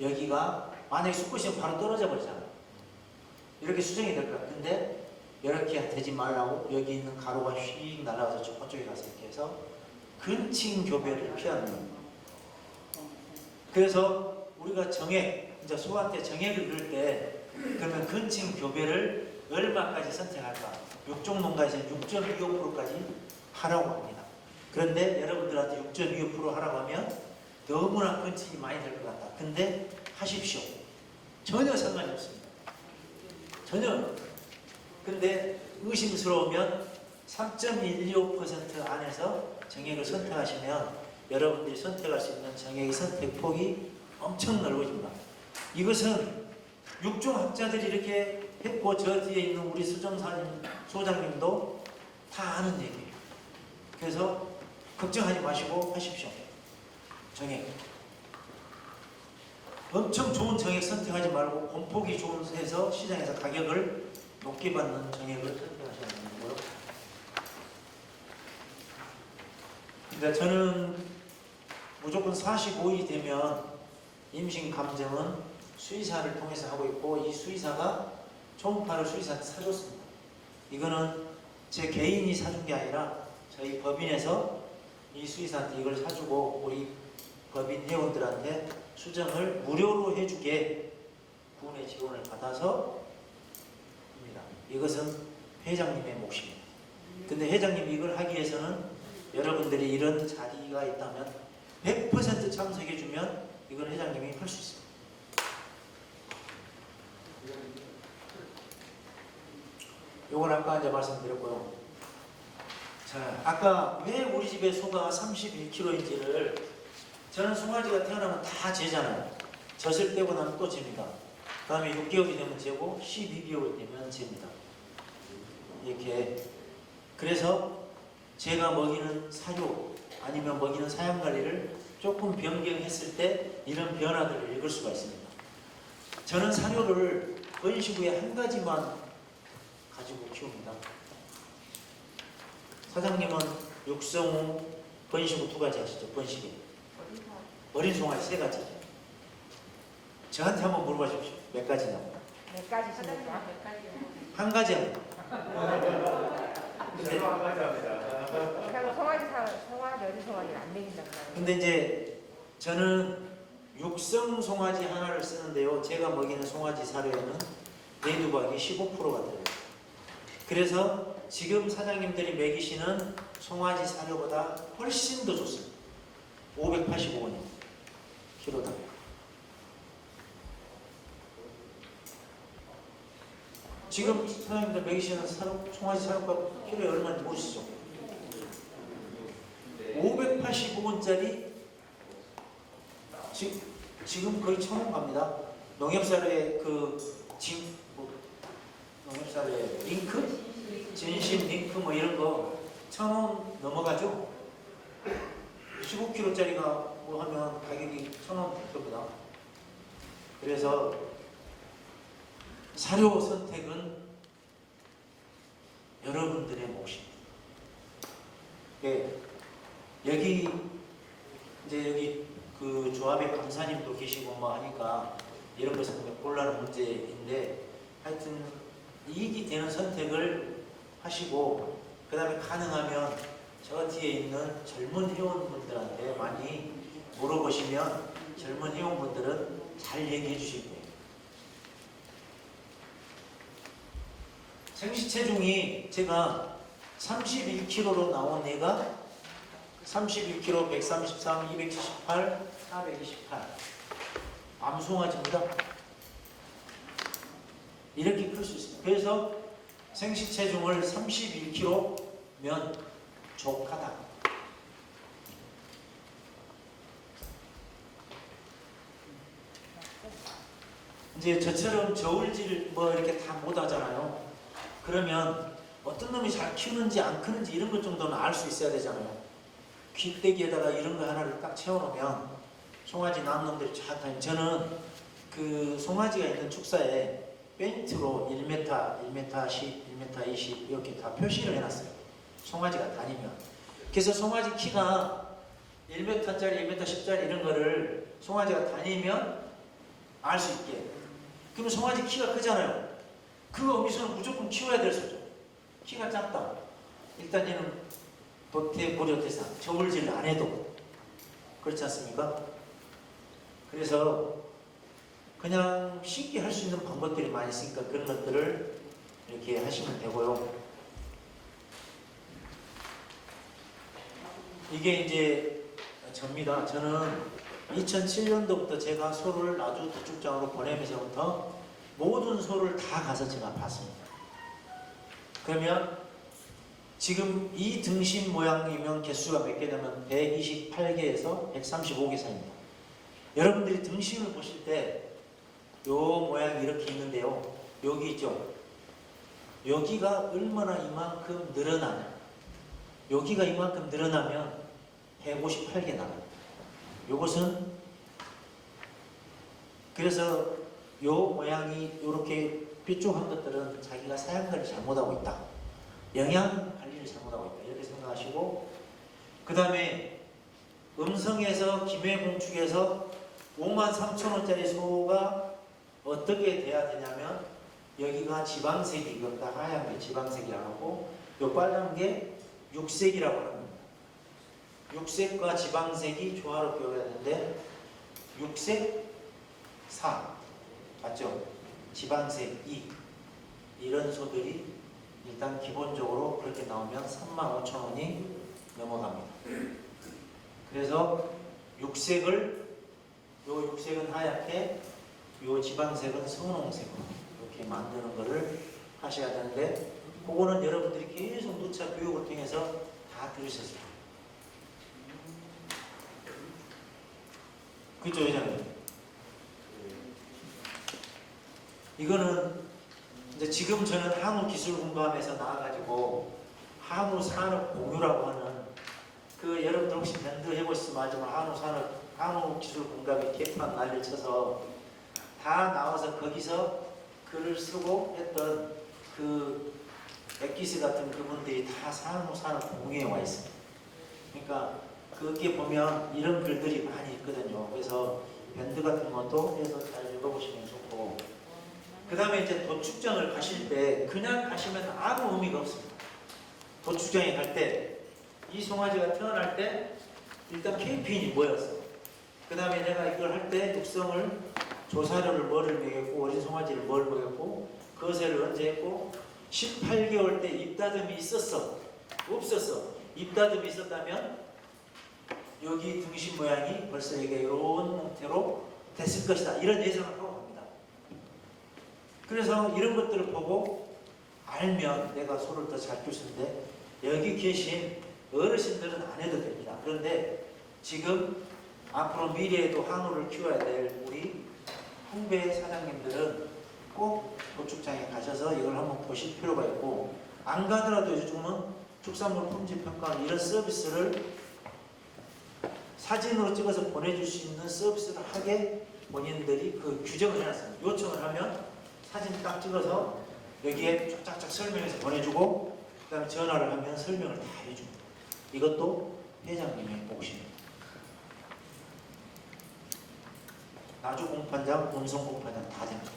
Speaker 1: 여기가 만약에 수컷이면 바로 떨어져 버리잖아요. 이렇게 수정이 될 거야. 근데 이렇게 되지 말라고 여기 있는 가루가 휙 날아가서 저쪽에 가서 이렇게 해서 근친 교배를 피하는 거예요. 그래서 우리가 정액, 이제 소한테 정액을 넣을 때 그러면 근친 교배를 얼마까지 선택할까? 육종농가에서는 6.25%까지 하라고 합니다. 그런데 여러분들한테 6.25% 하라고 하면 너무나 근친이 많이 될 것 같다. 근데 하십시오. 전혀 상관이 없습니다. 전혀. 근데 의심스러우면 3.125% 안에서 정액을 선택하시면 여러분들이 선택할 수 있는 정액의 선택폭이 엄청 넓어집니다. 이것은 육종학자들이 이렇게 했고 저 뒤에 있는 우리 수정사님, 소장님도 다 아는 얘기예요. 그래서 걱정하지 마시고 하십시오. 정액. 엄청 좋은 정액 선택하지 말고 공폭이 좋은 해서 시장에서 가격을 높게 받는 정액을 선택하셔야 되는 거고요. 그러니까 저는 무조건 45일이 되면 임신 감정은 수의사를 통해서 하고 있고 이 수의사가 초음파를 수의사한테 사줬습니다. 이거는 제 개인이 사준 게 아니라 저희 법인에서 이 수의사한테 이걸 사주고 우리 법인 회원들한테 수정을 무료로 해주게 군의 지원을 받아서 합니다. 이것은 회장님의 몫입니다. 근데 회장님이 이걸 하기 위해서는 여러분들이 이런 자리가 있다면 100% 참석해주면 이걸 회장님이 할 수 있습니다. 요건 아까 이제 말씀드렸고요. 자, 아까 왜 우리 집에 소가 31kg인지를 저는 송아지가 태어나면 다 재잖아요. 젖을 떼고 나면 또 잽니다. 그 다음에 6개월이 되면 재고 12개월 되면 잽니다. 이렇게. 그래서 제가 먹이는 사료 아니면 먹이는 사양관리를 조금 변경했을 때 이런 변화들을 읽을 수가 있습니다. 저는 사료를 번식 후에 한 가지만 가지고 키웁니다. 사장님은 육성 후, 번식 후 2가지 하시죠. 번식에. 어린 송아지 3가지. 저한테 한번 물어봐 주십시오. 몇 가지냐고.
Speaker 2: 몇 가지십니까?
Speaker 1: 한 가지 합니다.
Speaker 4: 저도 한 가지 합니다.
Speaker 2: 그러니까 송아지 어린 송아지를 안 먹인단 말이에요.
Speaker 1: 근데 이제 저는 육성 송아지 하나를 쓰는데요. 제가 먹이는 송아지 사료에는 내두박이 15%가 들어요. 그래서 지금 사장님들이 먹이시는 송아지 사료보다 훨씬 더 좋습니다. 585원이요. 키로당. 지금 사장님들 먹이시는 송아지 사료값 키로에 얼마인지 모르시죠? 585원짜리 지금 거의 1,000원 갑니다. 농협사료에 농협사료에 링크? 진심 링크 뭐 이런 거 1,000원 넘어가죠? 15kg짜리가 뭐 하면 가격이 1,000원 될 겁니다. 그래서 사료 선택은 여러분들의 몫입니다. 예, 여기 그 조합의 감사님도 계시고 뭐 하니까 이런 것은 곤란한 문제인데 하여튼 이익이 되는 선택을 하시고 그 다음에 가능하면 저 뒤에 있는 젊은 회원분들한테 많이 물어보시면 젊은 회원분들은 잘 얘기해 주실 거예요. 생시 체중이 제가 31kg로 나온 애가 31kg, 133, 278, 428 암송아지입니다. 이렇게 클 수 있습니다. 그래서 생시 체중을 31kg면 족하다. 이제 저처럼 저울질 뭐 이렇게 다 못하잖아요. 그러면 어떤 놈이 잘 키우는지 안 크는지 이런 것 정도는 알 수 있어야 되잖아요. 귓대기에다가 이런 거 하나를 딱 채워놓으면 송아지 낳은 놈들이 쫙 다니면 저는 그 송아지가 있는 축사에 페인트로 1m, 1m 10, 1m 20 이렇게 다 표시를 해놨어요. 송아지가 다니면. 그래서 송아지 키가 1m짜리, 1m 10짜리 이런 거를 송아지가 다니면 알 수 있게. 그러면 송아지 키가 크잖아요. 그 어미소는 무조건 키워야 될 소죠. 키가 작다. 일단 얘는 도태 보조 대상, 저울질 안 해도 그렇지 않습니까? 그래서 그냥 쉽게 할 수 있는 방법들이 많이 있으니까 그런 것들을 이렇게 하시면 되고요. 이게 이제 접니다. 저는 2007년도부터 제가 소를 아주 도축장으로 보내면서부터 모든 소를 다 가서 제가 봤습니다. 그러면 지금 이 등심 모양이면 개수가 몇 개 되면 128개에서 135개 사이입니다. 여러분들이 등심을 보실 때 요 모양이 이렇게 있는데요. 여기 있죠. 여기가 얼마나 이만큼 늘어나냐. 여기가 이만큼 늘어나면 158개 나가요. 요것은 그래서 요 모양이 이렇게 삐쭉한 것들은 자기가 사양관리를 잘못하고 있다. 영양 관리를 잘못하고 있다. 이렇게 생각하시고 그 다음에 음성에서 김해공축에서 53,000원짜리 소가 어떻게 돼야 되냐면 여기가 지방색이 이겁니다. 하얀 게 지방색이라고 하고 요 빨간 게 육색이라고 합니다. 육색과 지방색이 조화롭게 오야 되는데 육색 4 맞죠? 지방색 2 이런 소들이 일단 기본적으로 그렇게 나오면 35,000원이 넘어갑니다. 그래서 육색은 하얗게 요 지방색은 선홍색으로 이렇게 만드는 거를 하셔야 되는데 그거는 여러분들이 계속 누차 교육을 통해서 다 들으셨어요. 그죠, 회장님? 이거는 이제 지금 저는 한우기술공감에서 나와가지고 한우산업공유라고 하는 그 여러분들 혹시 밴드 해보셨으면 알지만 한우기술공감이 개판 난리를 쳐서 다 나와서 거기서 글을 쓰고 했던 그 엑기스 같은 그분들이 다 한우산업공유에 와 있습니다. 그러니까 거기에 보면 이런 글들이 많이 있거든요. 그래서 밴드 같은 것도 해서 잘 읽어보시면 좋고 그 다음에 이제 도축장을 가실 때 그냥 가시면 아무 의미가 없습니다. 도축장에 갈 때 이 송아지가 태어날 때 일단 캠페인이 뭐였어? 그 다음에 내가 이걸 할 때 육성을 조사료를 뭐를 먹였고 어린 송아지를 뭘 먹였고 거세를 언제 했고 18개월 때 입다듬이 있었어? 없었어? 입다듬이 있었다면 여기 등심 모양이 벌써 이게 이런 형태로 됐을 것이다. 이런 예상을 하고 갑니다. 그래서 이런 것들을 보고 알면 내가 소를 더 잘 키울 수 있는데 여기 계신 어르신들은 안 해도 됩니다. 그런데 지금 앞으로 미래에도 한우를 키워야 될 우리 후배 사장님들은 꼭 도축장에 가셔서 이걸 한번 보실 필요가 있고 안 가더라도 요즘은 축산물 품질 평가 이런 서비스를 사진으로 찍어서 보내줄 수 있는 서비스를 하게 본인들이 그 규정을 해놨습니다. 요청을 하면 사진 딱 찍어서 여기에 쫙쫙 설명해서 보내주고 그 다음에 전화를 하면 설명을 다 해줍니다. 이것도 회장님의 몫입니다. 나주 공판장, 운송 공판장 다 됩니다.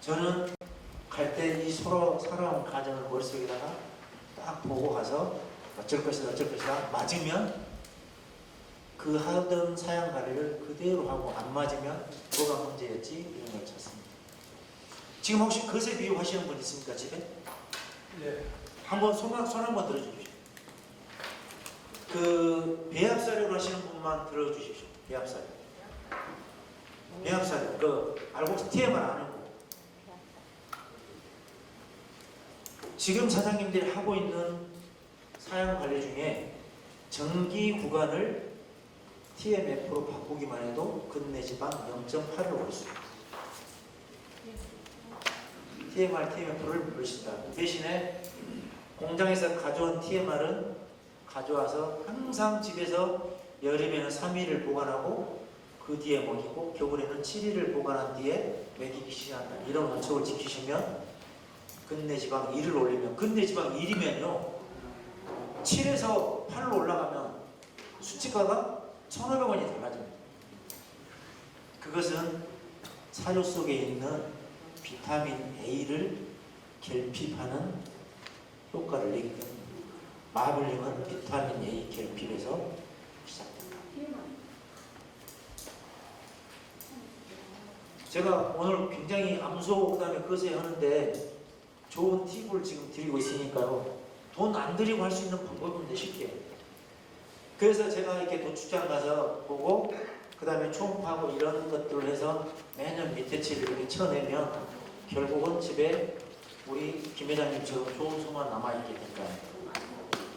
Speaker 1: 저는 갈 때 이 서로 살아온 과정을 머릿속에다가 딱 보고 가서 어쩔 것이다 어쩔 것이다 맞으면 그 하던 사양 관리를 그대로 하고 안 맞으면 뭐가 문제였지 이런 걸 찾습니다. 지금 혹시 거세 비유 하시는 분 있습니까 집에?
Speaker 3: 예.
Speaker 1: 한번 손 한번 들어주십시오. 그 배합사료를 하시는 분만 들어주십시오. 배합사료. 배합사료. 그 알고 TMR 안 하고 지금 사장님들이 하고 있는 사양 관리 중에 정기 구간을 TMF로 바꾸기만 해도 근내지방 0.8을 올 수 있습니다. TMR, TMF를 물으신다. 대신에 공장에서 가져온 TMR은 가져와서 항상 집에서 여름에는 3일을 보관하고 그 뒤에 먹이고 겨울에는 7일을 보관한 뒤에 먹이기 시작한다. 이런 원칙을 지키시면 근내지방 1을 올리면 근내지방 1이면요 7에서 8로 올라가면 수치가가 1,500원이 달라집니다. 그것은 사료 속에 있는 비타민 A를 결핍하는 효과를 내기 때문에 마블링은 비타민 A 결핍에서 시작됩니다. 제가 오늘 굉장히 암소 그다음에 거세 하는데 좋은 팁을 지금 드리고 있으니까요. 돈 안 들이고 할 수 있는 방법인데 쉽게. 그래서 제가 이렇게 도축장 가서 보고 그 다음에 초음파하고 이런 것들을 해서 매년 밑에 칠을 이렇게 쳐내면 결국은 집에 우리 김 회장님처럼 좋은 소만 남아있게 될까요?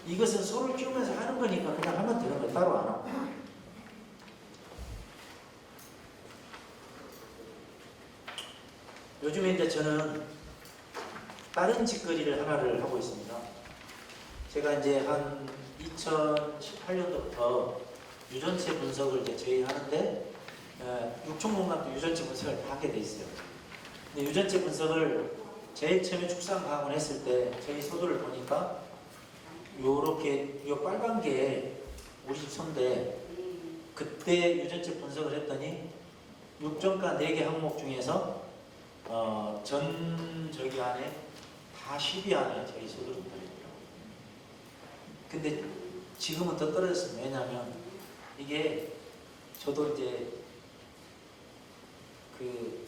Speaker 1: 이것은 소를 키우면서 하는 거니까 그냥 하면 되는 거예요. 따로 안 하고. 요즘에 이제 저는 다른 짓거리를 하나를 하고 있습니다. 제가 이제 한 2018년도부터 유전체 분석을 이제 저희 하는데 육총공감도 유전체 분석을 다 하게 돼 있어요. 근데 유전체 분석을 제일 처음에 축산과학원 했을 때 저희 소들을 보니까 요렇게 요 빨간 게 우리 집 소인데 그때 유전체 분석을 했더니 육종가 4개 항목 중에서 저기 안에 다 10위 안에 저희 소들은 들어있더라고요. 근데 지금은 더 떨어졌어요. 왜냐하면 이게 저도 이제 그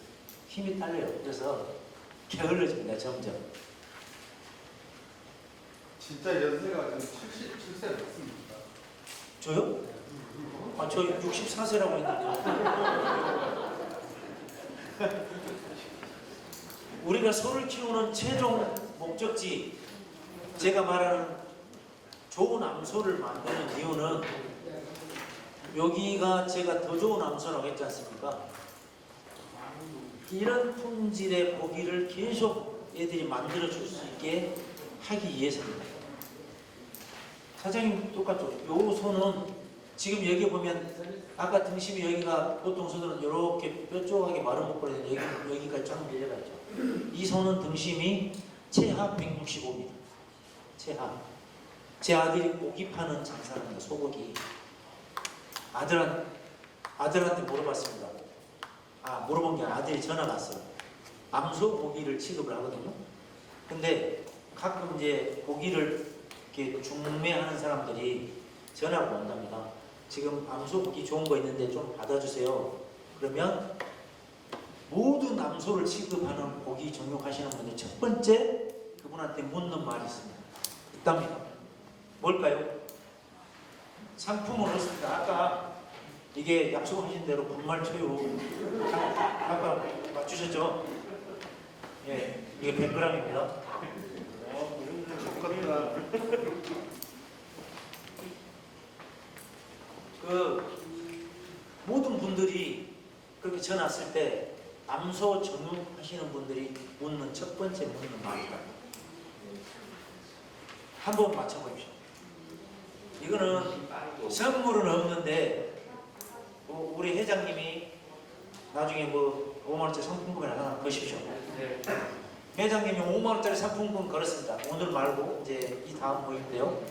Speaker 1: 힘이 딸려요. 그래서 게을러집니다. 점점.
Speaker 3: 진짜 연세가 지금 77세 맞습니까?
Speaker 1: 저요? 아, 저 64세라고 했는데. 우리가 소를 키우는 최종 목적지, 제가 말하는 좋은 암소를 만드는 이유는 여기가 제가 더 좋은 암소라고 했지 않습니까? 이런 품질의 고기를 계속 애들이 만들어줄 수 있게 하기 위해서입니다. 사장님 똑같죠? 요 소는 지금 여기 보면 아까 등심이 여기가 보통 소들은 이렇게 뾰족하게 말아먹거든요. 여기까지 쫙 밀려가 있죠. 이 소는 등심이 최하 165입니다. 최하. 제 아들이 고기 파는 장사합니다. 소고기. 아들한테 물어봤습니다. 물어본 게 아니라 아들이 전화가 왔어요. 암소 고기를 취급을 하거든요. 근데 가끔 이제 고기를 이렇게 중매하는 사람들이 전화가 온답니다. 지금 암소 고기 좋은 거 있는데 좀 받아주세요. 그러면 모든 암소를 취급하는 고기 정육하시는 분들 첫 번째 그분한테 묻는 말이 있습니다. 있답니다. 뭘까요? 상품을 넣습니다. 아까 이게 약속하신 대로 분말 초유 아까 맞추셨죠? 예, 이게 100g입니다.
Speaker 3: 좋겠다.
Speaker 1: 그 모든 분들이 그렇게 전화 왔을 때 암소 정육 하시는 분들이 묻는 첫 번째 묻는 말이다. 한번 맞춰보십시오. 이거는 선물은 없는데 우리 회장님이 나중에 뭐 5만 원짜리 상품권을 하나 거십시오. 회장님이 5만 원짜리 상품권 걸었습니다. 오늘 말고 이제 이 다음 모임인데요.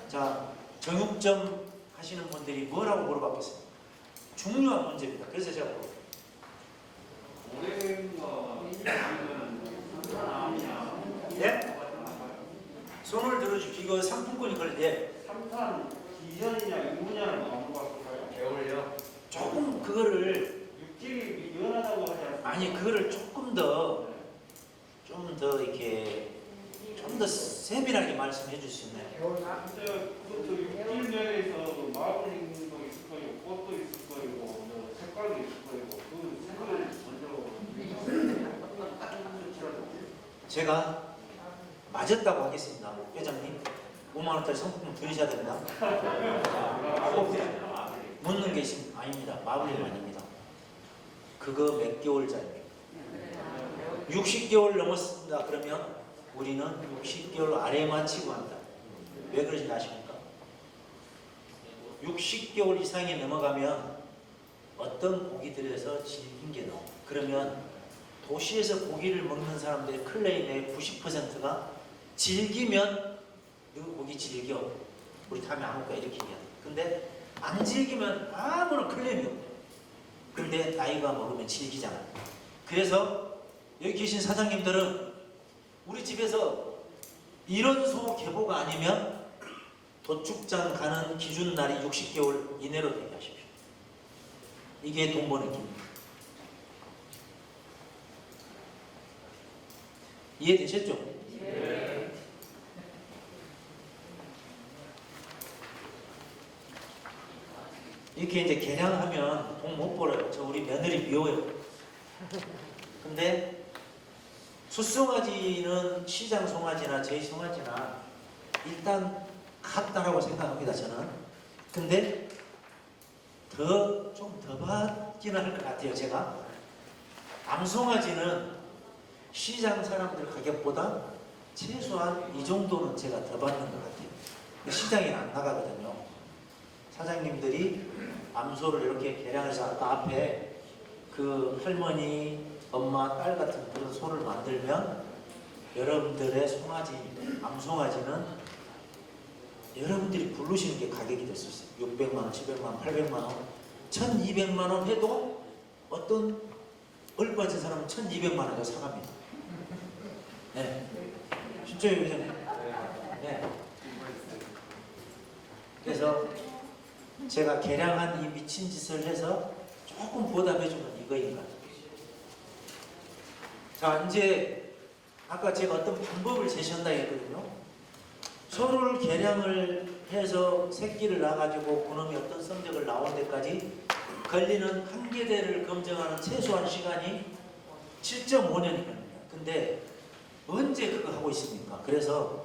Speaker 1: 자, 정육점 하시는 분들이 뭐라고 물어봤겠습니까? 중요한 문제입니다. 그래서 제가 물어볼게요. 예? 손을 들어주십시오. 이거 상품권이 걸릴 때
Speaker 5: 3탄 기전이냐 유무냐는 안 물어봤을까요?
Speaker 4: 개월요?
Speaker 1: 조금 그거를
Speaker 5: 육질이 미연하다고 하지 않습니까?
Speaker 1: 아니 그거를 조금 더 좀 더 이렇게 좀 더 세밀하게 말씀해 줄 수 있나요?
Speaker 5: 근데 그 육질 면에서 마블링도 있을 거고 꽃도 있을 거고 색깔도 있을 거고 그 색깔을 먼저
Speaker 1: 제가 맞았다고 하겠습니다. 회장님 5만 원짜리 상품권 드리셔야 됩니다. 묻는 게 있습니다. 아닙니다. 마블링 아닙니다. 그거 몇 개월짜리입니다. 60개월 넘었습니다. 그러면 우리는 60개월 아래만 치고합니다. 왜 그러신지 아십니까? 60개월 이상이 넘어가면 어떤 고기들에서 질긴 게 나옵니다. 그러면 도시에서 고기를 먹는 사람들의 클레임의 90%가 질기면 너 고기 질겨. 우리 다음에 안 올까 이렇게 얘기합니다. 근데 안 질기면 아무런 클레임이 없대요. 근데 나이가 먹으면 질기잖아요. 그래서 여기 계신 사장님들은 우리 집에서 이런 소 개보가 아니면 도축장 가는 기준 날이 60개월 이내로 되게 하십시오. 이게 돈 버는 길입니다. 이해되셨죠?
Speaker 5: 네.
Speaker 1: 이렇게 이제 개량하면 돈 못 벌어요. 저 우리 며느리 미워요. 근데 숫송아지는 시장 송아지나 제 송아지나 일단 같다라고 생각합니다. 저는. 근데 좀 더 받기는 할 것 같아요. 제가 암송아지는 시장 사람들 가격보다 최소한 이 정도는 제가 더 받는 것 같아요. 시장에 안 나가거든요. 사장님들이 암소를 이렇게 개량해서 아까 앞에 그 할머니, 엄마, 딸 같은 그런 소를 만들면 여러분들의 송아지, 암송아지는 여러분들이 부르시는 게 가격이 될 수 있어요. 600만 원, 700만 원, 800만 원, 1200만 원 해도 어떤 얼빠진 사람은 1200만 원도 사갑니다. 네. 진짜요, 그죠? 네. 그래서 제가 개량한 이 미친 짓을 해서 조금 보답해주면 이거인 것 같아요. 자, 이제 아까 제가 어떤 방법을 제시한다 했거든요. 소를 개량을 해서 새끼를 낳아가지고 그놈이 어떤 성적을 나온 데까지 걸리는 한 개대를 검증하는 최소한 시간이 7.5년이거든요. 근데 언제 그거 하고 있습니까? 그래서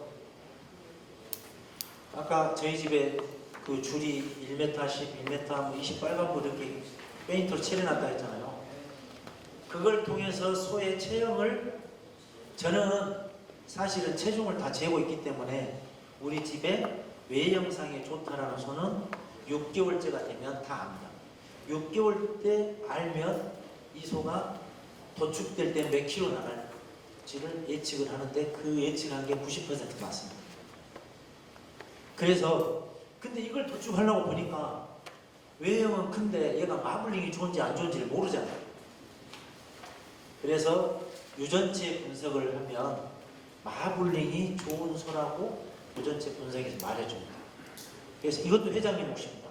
Speaker 1: 아까 저희 집에 그 줄이 1m, 10, 1m, 20 빨간불 이렇게 페인트로 칠해놨다 했잖아요. 그걸 통해서 소의 체형을 저는 사실은 체중을 다 재고 있기 때문에 우리 집에 외형상에 좋다라는 소는 6개월째가 되면 다 압니다. 6개월 때 알면 이 소가 도축될 때 몇 킬로 나갈지를 예측을 하는데 그 예측한 게 90% 맞습니다. 그래서 근데 이걸 도축하려고 보니까 외형은 큰데 얘가 마블링이 좋은지 안 좋은지를 모르잖아요. 그래서 유전체 분석을 하면 마블링이 좋은 소라고 유전체 분석에서 말해줍니다. 그래서 이것도 회장님 몫입니다.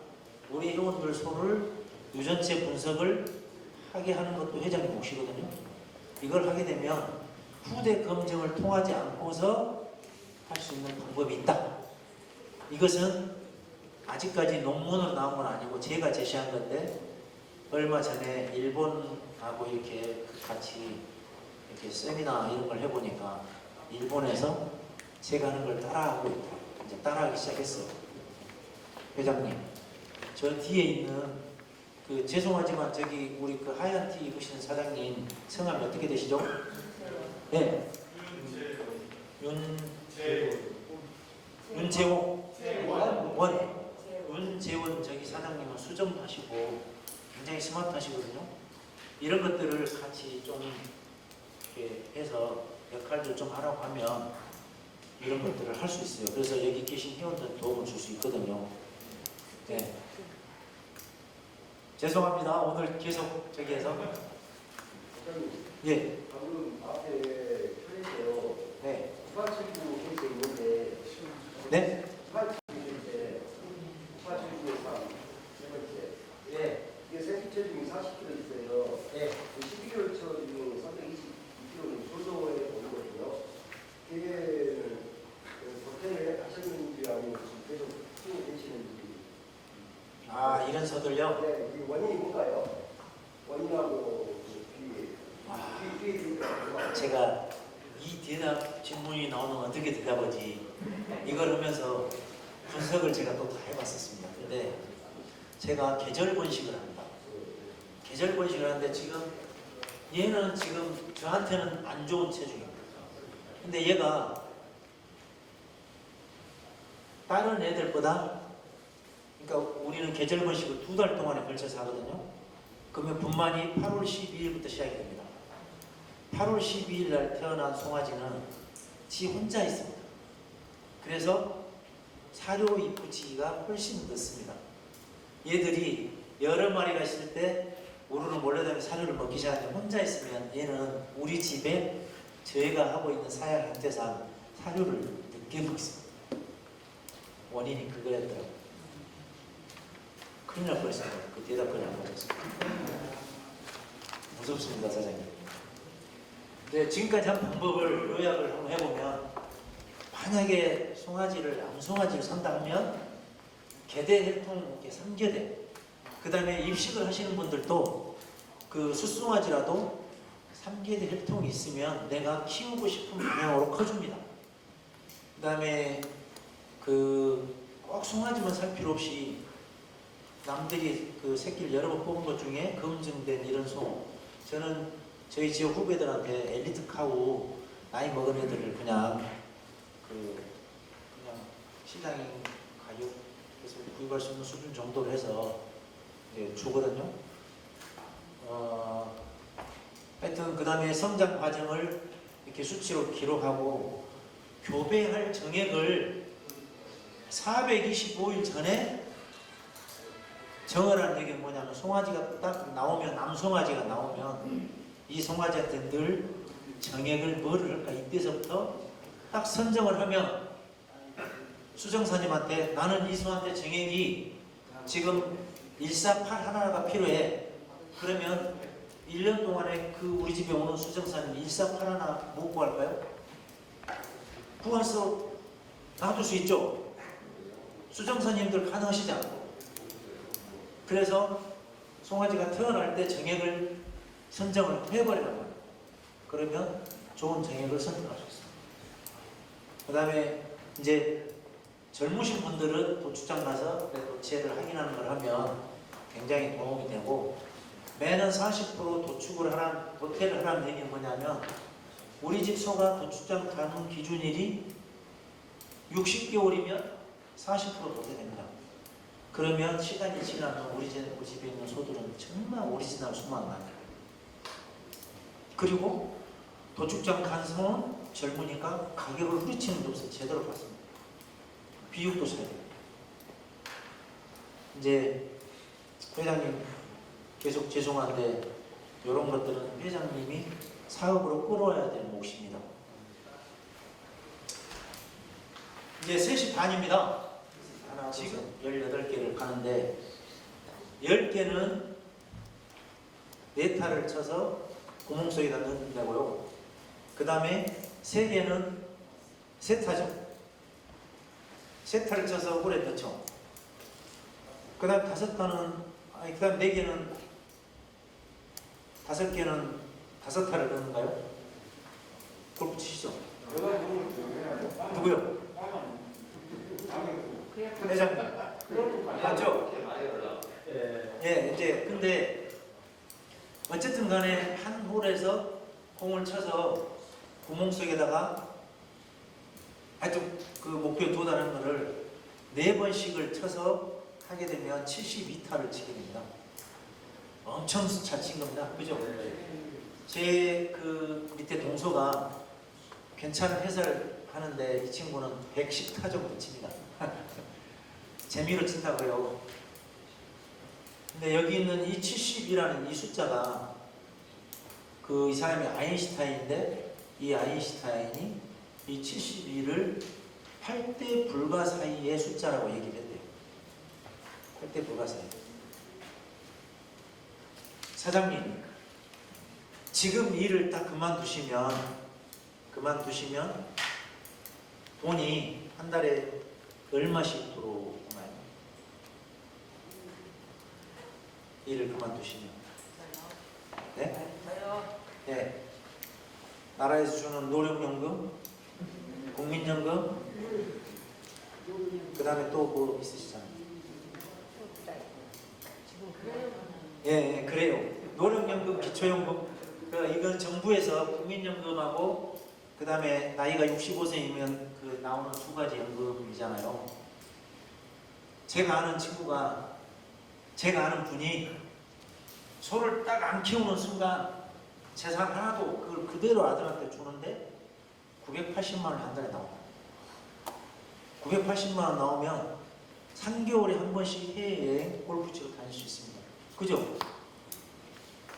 Speaker 1: 우리 회원들 소를 유전체 분석을 하게 하는 것도 회장님 몫이거든요. 이걸 하게 되면 후대 검증을 통하지 않고서 할 수 있는 방법이 있다. 이것은 아직까지 논문으로 나온 건 아니고 제가 제시한 건데 얼마 전에 일본하고 이렇게 같이 이렇게 세미나 이런 걸 해보니까 일본에서 제가 하는 걸 따라하고 있다. 이제 따라하기 시작했어요. 회장님, 저 뒤에 있는 그 죄송하지만 저기 우리 그 하얀 티 입으시는 사장님 성함이 어떻게 되시죠? 네. 윤재원 윤재원 저기 사장님은 수정도 하시고 굉장히 스마트하시거든요. 이런 것들을 같이 좀 이렇게 해서 역할들 좀 하라고 하면 이런 것들을 할 수 있어요. 그래서 여기 계신 회원들 도움을 줄 수 있거든요. 네. 죄송합니다. 오늘 계속 저기 해서. 예.
Speaker 6: 방금 앞에 편에서
Speaker 1: 네.
Speaker 6: 후발친구 케이스 있는데
Speaker 1: 네.
Speaker 6: 후발친구인데 후발친구에서 세 번째
Speaker 1: 예.
Speaker 6: 이게 세기체 중에 40kg 있어요.
Speaker 1: 예.
Speaker 6: 12개월 차 중에 322kg는 소도에 오는 거고요. 이게 호텔에 하셨는지 아니면 계속 키우고 계시는지.
Speaker 1: 아, 이런 서들요?
Speaker 6: 네, 이 원인이 뭔가요? 원인하고
Speaker 1: 아.
Speaker 6: 비니까
Speaker 1: 제가 이 대답 질문이 나오면 어떻게 대답하지? 이걸 하면서 분석을 제가 또 다 해봤었습니다. 근데 제가 계절 번식을 합니다. 계절 번식을 하는데 지금 얘는 지금 저한테는 안 좋은 체중입니다. 근데 얘가 다른 애들보다, 그러니까 우리는 계절 번식을 2달 동안에 걸쳐서 하거든요. 그러면 분만이 8월 12일부터 시작이 됩니다. 8월 12일 날 태어난 송아지는 지 혼자 있습니다. 그래서 사료 입구치기가 훨씬 늦습니다. 얘들이 여러 마리가 있을 때 우르르 몰려다니며 사료를 먹기 시작하는데 혼자 있으면 얘는 우리 집에 저희가 하고 있는 사양 형태상 사료를 늦게 먹습니다. 원인이 그거였더라고요. 큰일 날 뻔했습니다. 그 대답 그냥 안 맞았습니다. 무섭습니다, 사장님. 네, 지금까지 한 방법을 요약을 한번 해보면, 만약에 송아지를 암송아지를 산다 하면 개대, 혈통, 3개대, 그 다음에 입식을 하시는 분들도 그 숫송아지라도 3개대 혈통이 있으면 내가 키우고 싶은 방향으로 커줍니다. 그 다음에 꼭 송아지만 살 필요 없이 남들이 그 새끼를 여러 번 뽑은 것 중에 검증된 이런 송, 저는 저희 지역 후배들한테 엘리트 카우 나이 먹은 애들을 그냥 시장인 가격에서 구입할 수 있는 수준 정도로 해서 이제 주거든요. 하여튼 그 다음에 성장 과정을 이렇게 수치로 기록하고 교배할 정액을 425일 전에 정을 하는 얘기는 뭐냐면, 송아지가 딱 나오면, 남송아지가 나오면 이 송아지한테 늘 정액을 뭐를 할까, 이때서부터 딱 선정을 하면 수정사님한테 나는 이 소한테 정액이 지금 148 하나가 필요해. 그러면 1년 동안에 그 우리 집에 오는 수정사님 148 하나 못 구할까요? 구해서 놔둘 수 있죠. 수정사님들 가능하시지 않고. 그래서 송아지가 태어날 때 정액을 선정을 해버리란 말이에요. 그러면 좋은 정액을 선택할 수 있어요. 그 다음에 이제 젊으신 분들은 도축장 가서 도체를 확인하는 걸 하면 굉장히 도움이 되고, 매년 40% 도축을 하라는, 도태를 하라는 얘기는 뭐냐면, 우리 집 소가 도축장 가는 기준일이 60개월이면 40% 도태됩니다. 그러면 시간이 지나면 우리 집에 있는 소들은 정말 오리지널 소만 나요. 그리고 도축장 간 소는 젊으니까 가격을 후리치는 데 없어서 제대로 받습니다. 비육도 사야 돼요. 이제 회장님 계속 죄송한데 이런 것들은 회장님이 사업으로 끌어와야 되는 몫입니다. 이제 3시 반입니다. 지금 18개를 가는데 10개는 네타를 쳐서 구멍 속에다 넣는다고요. 그 다음에 3개는 세타죠. 세타를 쳐서 물에 넣죠. 그 다음 5타는, 그 다음 4개는, 5개는 5타를 넣는가요? 골프 치시죠? 누구요? 회장님. 맞죠?
Speaker 4: 이렇게 많이 올라.
Speaker 1: 예. 예, 이제 근데 어쨌든 간에 한 홀에서 공을 쳐서 구멍 속에다가 하여튼 그 목표에 도달하는 거를 4번씩을 쳐서 하게 되면 72타를 치게 됩니다. 엄청 잘 친 겁니다. 그죠? 제 그 밑에 동서가 괜찮은 해설 하는데 이 친구는 110타 정도 칩니다. 재미로 친다고요. 근데 여기 있는 이 70이라는 이 숫자가 그 이 사람이 아인슈타인인데 이 아인슈타인이 이 72를 8대 불가 사이의 숫자라고 얘기를 했대요. 8대 불가 사이. 사장님, 지금 일을 딱 그만두시면 돈이 한 달에 얼마씩 들어오나요? 일을 그만두시면. 네? 네. 나라에서 주는 노령연금, 국민연금, 그 다음에 또 뭐 있으시잖아요.
Speaker 2: 지금 그래요?
Speaker 1: 예, 그래요. 노령연금, 기초연금. 이건 정부에서 국민연금하고 그 다음에 나이가 65세이면 그 나오는 2가지 연금이잖아요. 제가 아는 분이 소를 딱 안 키우는 순간 재산 하나도 그걸 그대로 아들한테 주는데 980만 원 한 달에 나옵니다. 980만 원 나오면 3개월에 한 번씩 해외여행 골프 치러 다닐 수 있습니다. 그죠?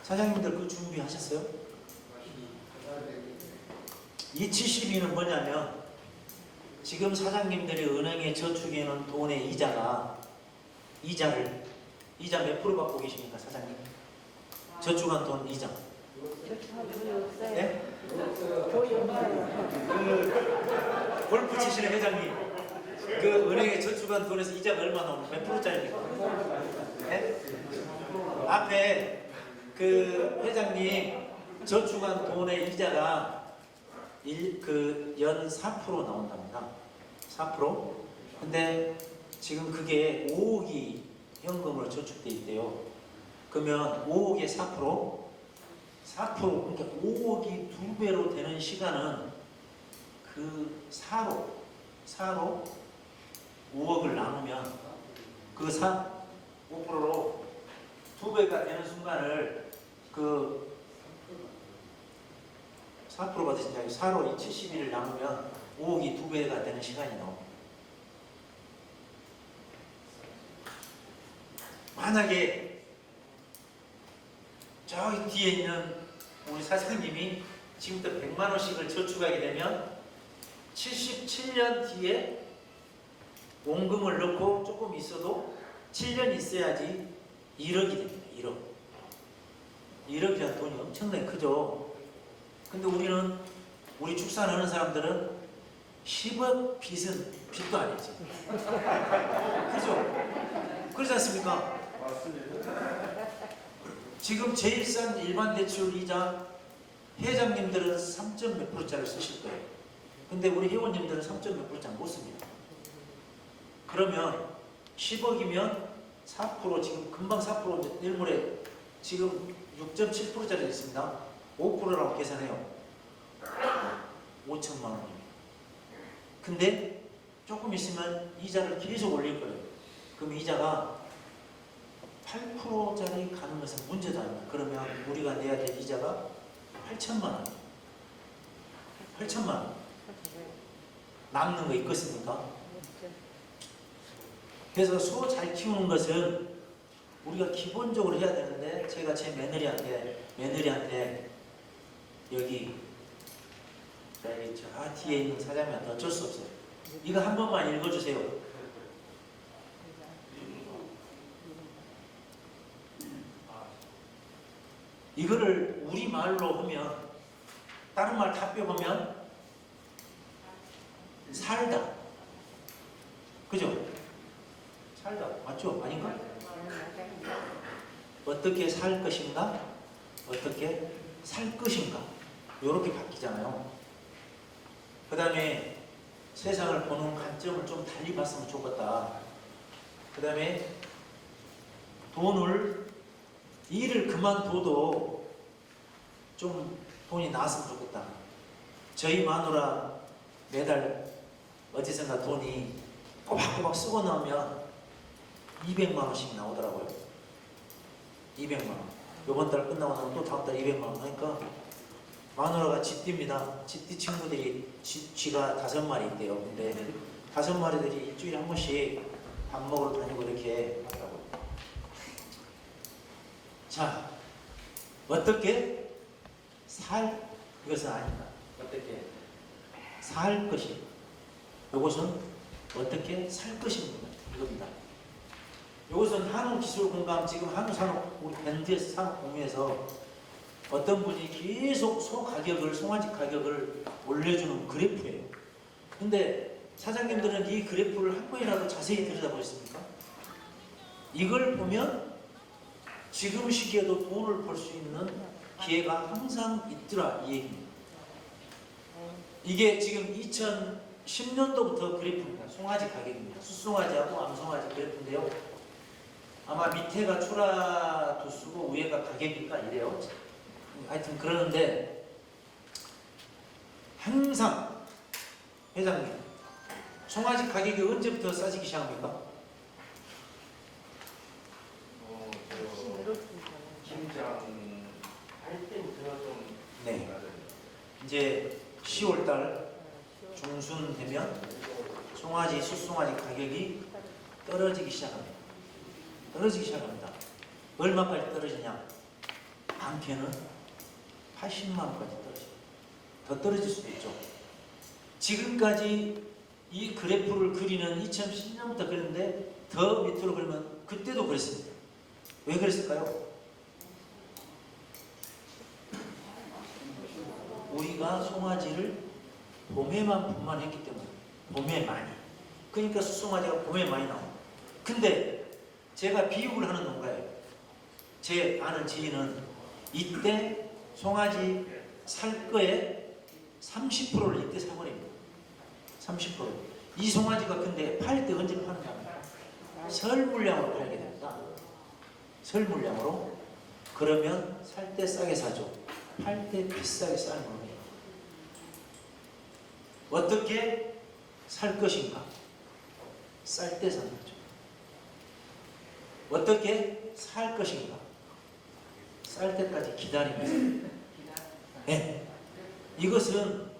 Speaker 1: 사장님들 그 준비하셨어요? 이 72는 뭐냐면 지금 사장님들이 은행에 저축해놓은 돈의 이자 몇 프로 받고 계십니까, 사장님? 저축한 돈 이자.
Speaker 2: 저축한 돈이 없어요.
Speaker 1: 네?
Speaker 2: 돈이 없어요.
Speaker 1: 그 골프 치시는 회장님, 그 은행에 저축한 돈에서 이자가 얼마 나오면 몇 프로짜리입니까? 네? 앞에 그 회장님 저축한 돈의 이자가 연 4% 나온답니다. 4%. 근데 지금 그게 5억이 현금으로 저축돼 있대요. 그러면 5억에 4%, 그러니까 5억이 2배로 되는 시간은 그 4로 5억을 나누면 그 5%로 2배가 되는 순간을 그 4%가 되신다고 4로 이 71을 나누면 5억이 2배가 되는 시간이 나옵니다. 만약에 저기 뒤에 있는 우리 사장님이 지금부터 100만 원씩을 저축하게 되면 77년 뒤에 원금을 넣고 조금 있어도 7년 있어야지 1억이 됩니다. 1억. 1억이라는 돈이 엄청나게 크죠. 근데 우리 축산하는 사람들은 10억 빚은 빚도 아니지. 그죠? 그렇지 않습니까?
Speaker 3: 맞습니다.
Speaker 1: 지금 제일 싼 일반 대출 이자 회장님들은 3점 몇 프로짜리를 쓰실 거예요. 근데 우리 회원님들은 3점 몇 프로짜리 못 씁니다. 그러면 10억이면 4% 지금 금방 4% 내일 모레 지금 6.7%짜리 있습니다. 5%라고 계산해요. 5천만 원입니다. 근데 조금 있으면 이자를 계속 올릴 거예요. 그럼 이자가 8%짜리 가는 것은 문제도 아닙니다. 그러면 우리가 내야 될 이자가 8천만 원. 8천만 원. 남는 거 있겠습니까? 그래서 소 잘 키우는 것은 우리가 기본적으로 해야 되는데 제가 제 며느리한테 여기 저 뒤에 있는 사장님한테 어쩔 수 없어요. 이거 한 번만 읽어주세요. 이거를 우리 말로 하면 다른 말 다 빼보면 살다. 그죠? 살다. 맞죠? 아닌가? 어떻게 살 것인가? 어떻게 살 것인가? 이렇게 바뀌잖아요. 그 다음에 세상을 보는 관점을 좀 달리 봤으면 좋겠다. 그 다음에 돈을 일을 그만둬도 좀 돈이 나왔으면 좋겠다. 저희 마누라 매달 어디선가 돈이 꼬박꼬박 쓰고 나오면 200만 원씩 나오더라고요. 200만 원. 요번 달 끝나고 나면 또 다음 달 200만 원 하니까 마누라가 쥐띠입니다. 쥐띠 친구들이 쥐가 5마리 있대요. 근데 5마리들이 일주일에 한 번씩 밥 먹으러 다니고 이렇게 하더라고요. 자, 어떻게 살 이것은 아니다. 어떻게 살 것이 이것은 어떻게 살 것입니다. 이겁니다. 이것은 한국기술공감 지금 한국산업 우리 밴드에서 산업공유에서 어떤 분이 계속 송아지 가격을 올려주는 그래프예요. 근데 사장님들은 이 그래프를 한 번이라도 자세히 들여다보셨습니까? 이걸 보면 지금 시기에도 돈을 벌 수 있는 기회가 항상 있더라 이 얘기입니다. 이게 지금 2010년도부터 그래프입니다. 송아지 가격입니다. 숫송아지하고 암송아지 그래프인데요. 아마 밑에가 출하도수고 위에가 가격일까 이래요. 하여튼 그러는데 항상 회장님 송아지 가격이 언제부터 싸지기 시작합니까?
Speaker 4: 김장 할 때부터 좀
Speaker 1: 네. 이제 10월달 중순 되면 송아지, 숫송아지 가격이 떨어지기 시작합니다. 떨어지기 시작합니다. 얼마까지 떨어지냐? 많게는 80만 원까지 떨어집니다. 더 떨어질 수도 있죠. 지금까지 이 그래프를 그리는 2010년부터 그렸는데 더 밑으로 그리면 그때도 그랬습니다. 왜 그랬을까요? 우리가 송아지를 봄에만 분만했기 때문에 봄에 많이 그러니까 숫송아지가 봄에 많이 나옵니다. 근데 제가 비육을 하는 농가예요. 제 아는 지인은 이때 송아지 살 거에 30%를 이때 사버립니다. 30%. 이 송아지가 근데 팔 때 언제 파느냐? 설 물량으로 팔게 됩니다. 설 물량으로. 그러면 살 때 싸게 사죠. 팔 때 비싸게 싸는 겁니다. 어떻게 살 것인가? 쌀 때 사는 거죠. 어떻게 살 것인가? 쌀 때까지 기다리면서. 네. 이것은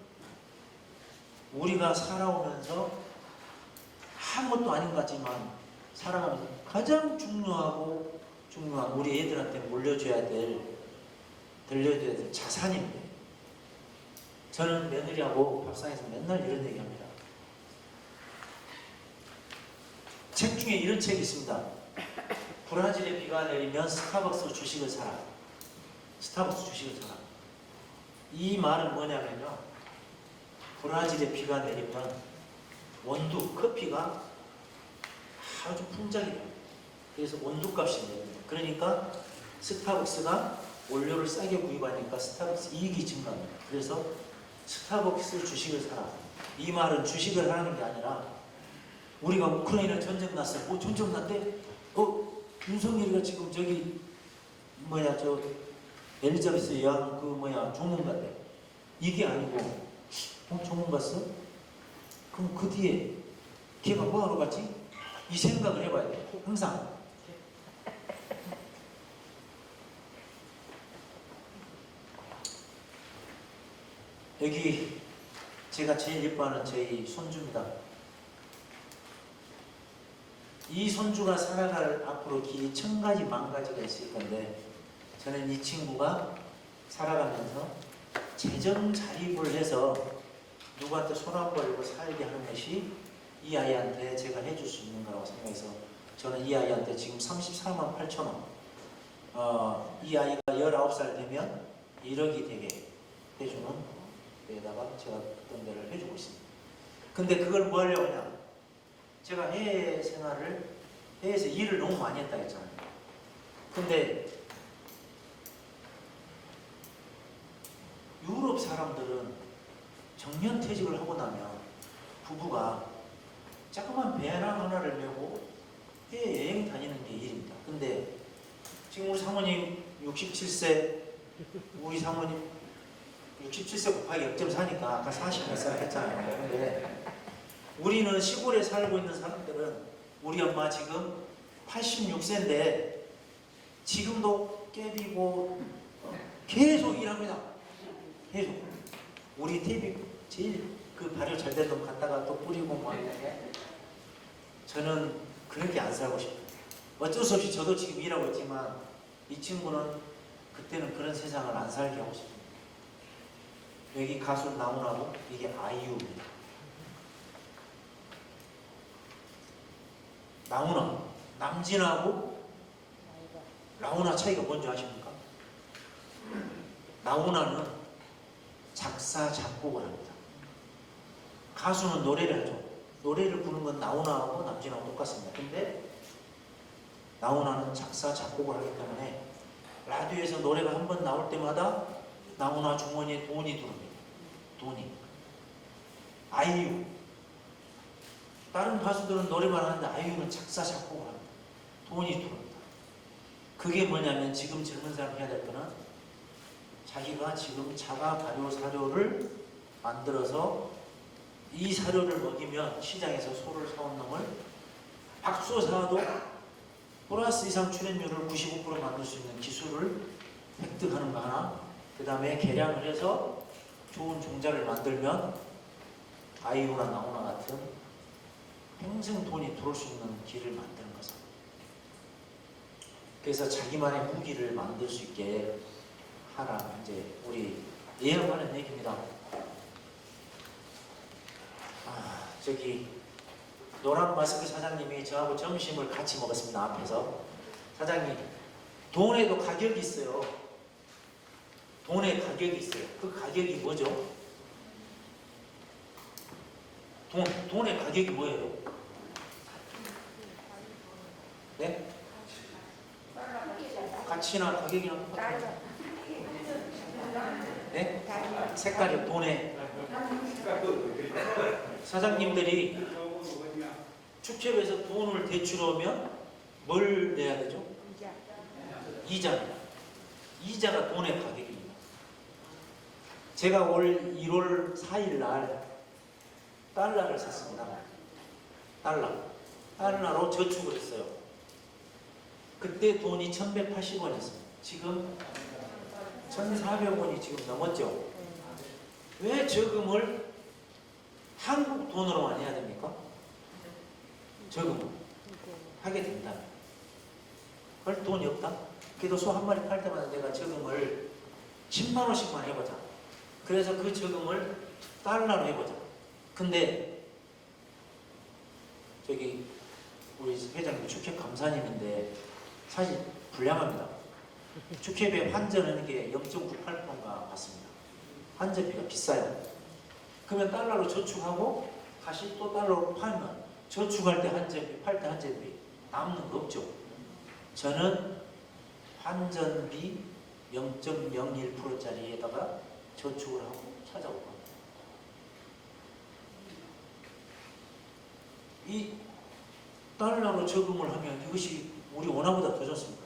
Speaker 1: 우리가 살아오면서 아무것도 아닌 것 같지만 살아가면서 가장 중요한 우리 애들한테 물려줘야 될 자산입니다. 저는 며느리하고 밥상에서 맨날 이런 얘기합니다. 책 중에 이런 책이 있습니다. 브라질에 비가 내리면 스타벅스 주식을 사라. 스타벅스 주식을 사라. 이 말은 뭐냐면요. 브라질에 비가 내리면 원두, 커피가 아주 풍작이 됩니다. 그래서 원두값이 내립니다. 그러니까 스타벅스가 원료를 싸게 구입하니까 스타벅스 이익이 증가합니다. 그래서 스타벅스 주식을 사라. 이 말은 주식을 하는 게 아니라 우리가 우크라이나 전쟁 났어요. 전쟁 났대? 윤석열이가 지금 저기 엘리자베스 여왕 조문 갔대. 이게 아니고 조문 갔어? 그럼 그 뒤에 걔가 뭐하러 갔지? 이 생각을 해봐야 돼. 항상. 여기 제가 제일 예뻐하는 저희 손주입니다. 이 손주가 살아갈 앞으로 길이 1000가지 만가지가 있을 건데 저는 이 친구가 살아가면서 재정 자립을 해서 누구한테 손 안 벌리고 살게 하는 것이 이 아이한테 제가 해줄 수 있는 거라고 생각해서 저는 이 아이한테 지금 34만 8천 원 이 아이가 19살 되면 1억이 되게 해주는 데다가 제가 어떤 데를 해주고 있습니다. 근데 그걸 뭐 하려고 하냐? 제가 해외에서 일을 너무 많이 했다 했잖아요. 근데 유럽 사람들은 정년퇴직을 하고 나면 부부가 자그만 배낭 하나를 메고 해외 여행 다니는 게 일입니다. 근데 지금 우리 사모님 67세, 우리 사모님 67세 곱하기 0.4니까 아까 40몇 살 했잖아요. 근데 우리는 시골에 살고 있는 사람들은 우리 엄마 지금 86세인데 지금도 깨비고 계속 일합니다. 계속. 우리 TV 제일 그 발효 잘 된 놈 갖다가 또 뿌리고 뭐 하는데 저는 그렇게 안 살고 싶어요. 어쩔 수 없이 저도 지금 일하고 있지만 이 친구는 그때는 그런 세상을 안 살게 하고 싶어요. 여기 가수 나훈아고 이게 아이유입니다. 나훈아, 남진하고 라훈아 차이가 뭔지 아십니까? 나훈아는 작사, 작곡을 합니다. 가수는 노래를 하죠. 노래를 부르는 건 나훈아하고 남진하고 똑같습니다. 근데 나훈아는 작사, 작곡을 하기 때문에 라디오에서 노래가 한 번 나올 때마다 나훈아 주머니에 돈이 들어옵니다. 돈이. 아이유. 다른 가수들은 노래만 하는데 아이유는 작사, 작곡을 합니다. 돈이 들어옵니다. 그게 뭐냐면 지금 젊은 사람 해야 될 거는 자기가 지금 자가 발효 사료를 만들어서 이 사료를 먹이면 시장에서 소를 사온 놈을 박수 사도 플러스 이상 출연료를 95% 만들 수 있는 기술을 획득하는 거 하나, 그 다음에 개량을 해서 좋은 종자를 만들면 아이유나 나훈아 같은 평생 돈이 들어올 수 있는 길을 만드는 거죠. 그래서 자기만의 무기를 만들 수 있게 하라. 이제 우리 예언하는 얘기입니다. 저기 노란 마스크 사장님이 저하고 점심을 같이 먹었습니다. 앞에서. 사장님, 돈에도 가격이 있어요. 돈에 가격이 있어요. 그 가격이 뭐죠? 돈의 가격이 뭐예요? 네? 가치나 가격이랑 똑같아요. 네? 색깔이 돈에. 사장님들이 축협에서 돈을 대출하면 뭘 내야 되죠? 이자입니다. 이자가 돈의 가격입니다. 제가 올 1월 4일 날 달러를 샀습니다. 달러로 저축을 했어요. 그때 돈이 1180원이었습니다. 지금 1400원이 지금 넘었죠. 왜 저금을 한국 돈으로만 해야 됩니까? 저금을 하게 된다. 그럴 돈이 없다? 그래도 소 한 마리 팔 때마다 내가 저금을 10만 원씩만 해보자. 그래서 그 저금을 달러로 해보자. 근데 저기 우리 회장님 축협 감사님인데 사실 불량합니다. 축협에 환전하는 게 0.98%인가 같습니다. 환전비가 비싸요. 그러면 달러로 저축하고 다시 또 달러로 팔면 저축할 때 환전비, 팔 때 환전비 남는 거 없죠. 저는 환전비 0.01%짜리에다가 저축을 하고 찾아올 겁니다. 이 달러로 저금을 하면 이것이 우리 원화보다 더 좋습니다.